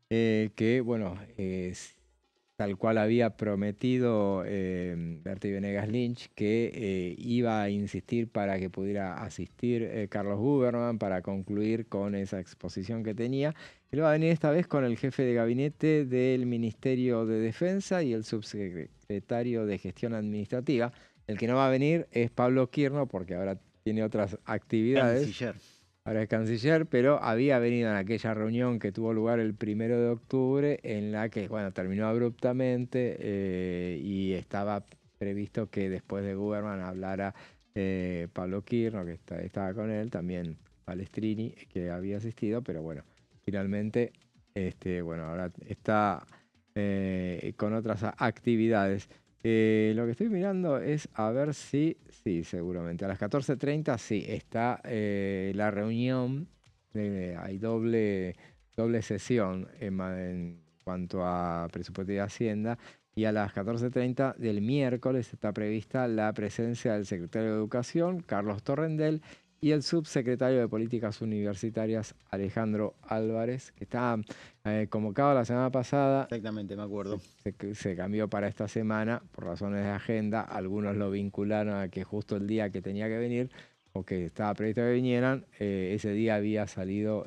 que bueno, tal cual había prometido Berti Venegas Lynch, que iba a insistir para que pudiera asistir Carlos Buberman para concluir con esa exposición que tenía. Él va a venir esta vez con el jefe de gabinete del Ministerio de Defensa y el subsecretario de Gestión Administrativa. El que no va a venir es Pablo Quirno, porque ahora tiene otras actividades. Canciller. Ahora es canciller, pero había venido en aquella reunión que tuvo lugar el 1 de octubre, en la que, bueno, terminó abruptamente y estaba previsto que después de Buberman hablara Pablo Quirno, que estaba con él, también Palestrini, que había asistido, pero bueno, finalmente, bueno, ahora está con otras actividades. Lo que estoy mirando es a ver si, sí, seguramente, a las 14:30 sí, está la reunión, hay doble sesión en cuanto a presupuesto y Hacienda, y a las 14:30 del miércoles está prevista la presencia del secretario de Educación, Carlos Torrendel, y el subsecretario de Políticas Universitarias, Alejandro Álvarez, que estaba convocado la semana pasada. Exactamente, me acuerdo. Se cambió para esta semana por razones de agenda. Algunos lo vincularon a que justo el día que tenía que venir, o que estaba previsto que vinieran, ese día había salido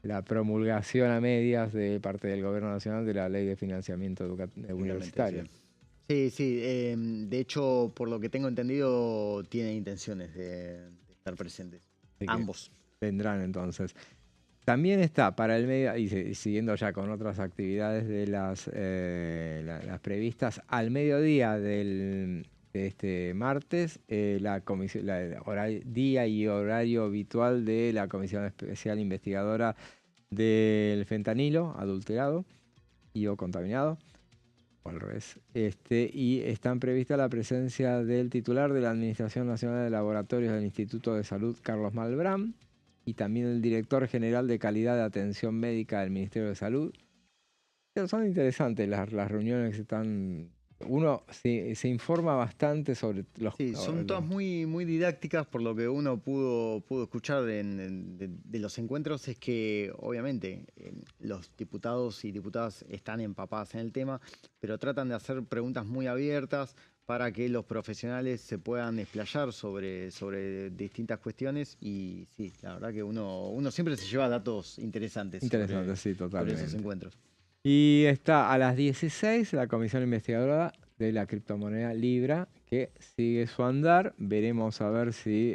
la promulgación a medias de parte del Gobierno Nacional de la Ley de Financiamiento Universitario. Sí, sí. De hecho, por lo que tengo entendido, tiene intenciones de estar presentes. Ambos. Vendrán entonces. También está para el medio, y siguiendo ya con otras actividades de las previstas, al mediodía de este martes, día y horario habitual de la Comisión Especial Investigadora del Fentanilo adulterado o contaminado. Al revés. Y están prevista la presencia del titular de la Administración Nacional de Laboratorios del Instituto de Salud, Carlos Malbrán, y también el director general de Calidad de Atención Médica del Ministerio de Salud. Son interesantes las reuniones que están. Uno se informa bastante sobre los... Sí, son todas muy, muy didácticas, por lo que uno pudo escuchar de los encuentros, es que obviamente los diputados y diputadas están empapadas en el tema, pero tratan de hacer preguntas muy abiertas para que los profesionales se puedan explayar sobre distintas cuestiones y sí, la verdad que uno siempre se lleva datos interesantes. Sí, totalmente. Sobre esos encuentros. Y está a las 16 la Comisión Investigadora de la Criptomoneda Libra, que sigue su andar. Veremos a ver si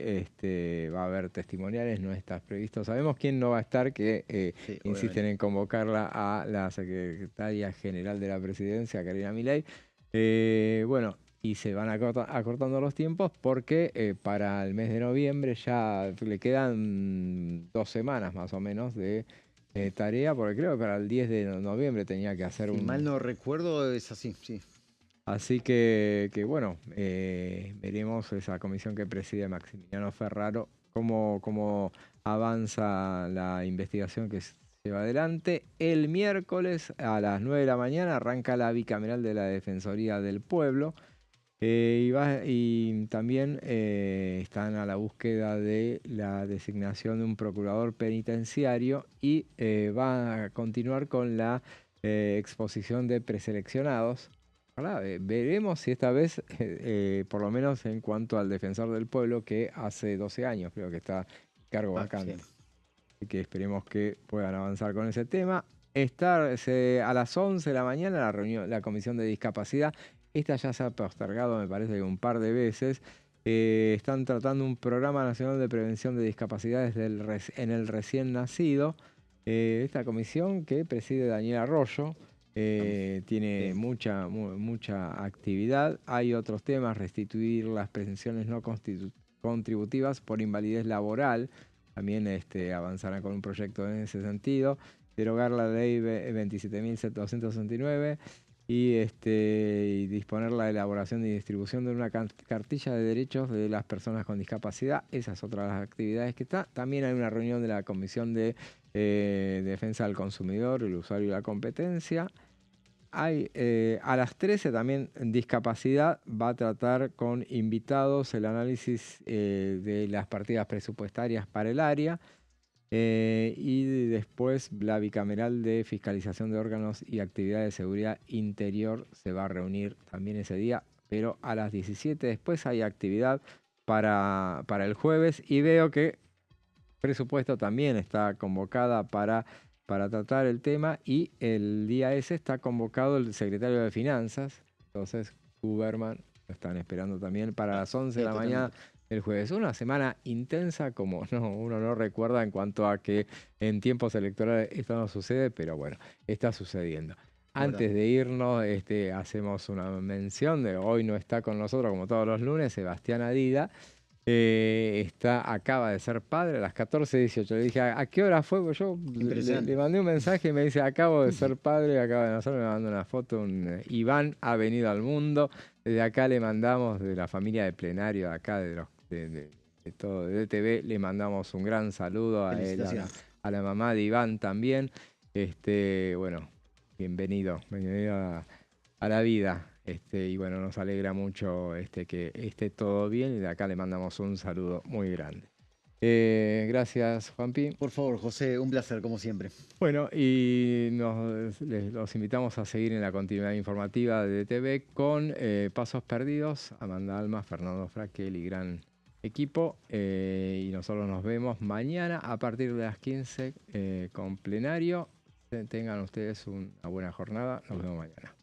va a haber testimoniales, no está previsto. Sabemos quién no va a estar, que insisten en convocarla a la secretaria general de la presidencia, Karina Milei. Bueno, y se van acortando los tiempos porque para el mes de noviembre ya le quedan 2 semanas más o menos de tarea, porque creo que para el 10 de noviembre tenía que hacer si mal no recuerdo, es así, sí. Así que bueno, veremos esa comisión que preside Maximiliano Ferraro, cómo avanza la investigación que se lleva adelante. El miércoles a las 9 de la mañana arranca la bicameral de la Defensoría del Pueblo. Y también están a la búsqueda de la designación de un procurador penitenciario y va a continuar con la exposición de preseleccionados. Veremos si esta vez, por lo menos en cuanto al defensor del pueblo, que hace 12 años creo que está cargo vacante. Sí. Así que esperemos que puedan avanzar con ese tema. A las 11 de la mañana la comisión de discapacidad. Esta ya se ha postergado, me parece que un par de veces. Están tratando un programa nacional de prevención de discapacidades en el recién nacido. Esta comisión que preside Daniel Arroyo tiene mucha actividad. Hay otros temas: restituir las pensiones no contributivas por invalidez laboral. También avanzarán con un proyecto en ese sentido. Derogar la ley 27.269. Y disponer la elaboración y distribución de una cartilla de derechos de las personas con discapacidad. Esa es otra de las actividades que está. También hay una reunión de la Comisión de Defensa del Consumidor, el Usuario y la Competencia. Hay a las 13 también discapacidad va a tratar con invitados el análisis de las partidas presupuestarias para el área. Y después la bicameral de fiscalización de órganos y actividades de seguridad interior se va a reunir también ese día, pero a las 17. Después hay actividad para el jueves y veo que presupuesto también está convocada para tratar el tema, y el día ese está convocado el secretario de Finanzas. Entonces Huberman lo están esperando también para las 11 de la mañana el jueves. Una semana intensa como uno no recuerda en cuanto a que en tiempos electorales esto no sucede, pero bueno, está sucediendo. Antes de irnos, hacemos una mención de hoy no está con nosotros como todos los lunes, Sebastián Adida. Acaba de ser padre a las 14:18. Le dije, ¿a qué hora fue? Pues yo le mandé un mensaje y me dice, acabo de ser padre, acaba de nacer, me mandó una foto. Iván ha venido al mundo. Desde acá le mandamos, de la familia de Plenario, de acá, de todo, de DTV, le mandamos un gran saludo a él, a la mamá de Iván también. Bueno, bienvenido a la vida. Y bueno, nos alegra mucho que esté todo bien, y de acá le mandamos un saludo muy grande. Gracias, Juanpi. Por favor, José, un placer, como siempre. Bueno, y los invitamos a seguir en la continuidad informativa de DTV con Pasos Perdidos, Amanda Alma, Fernando Fraquel y gran equipo. Y nosotros nos vemos mañana a partir de las 15 con Plenario. Tengan ustedes una buena jornada. Nos vemos mañana.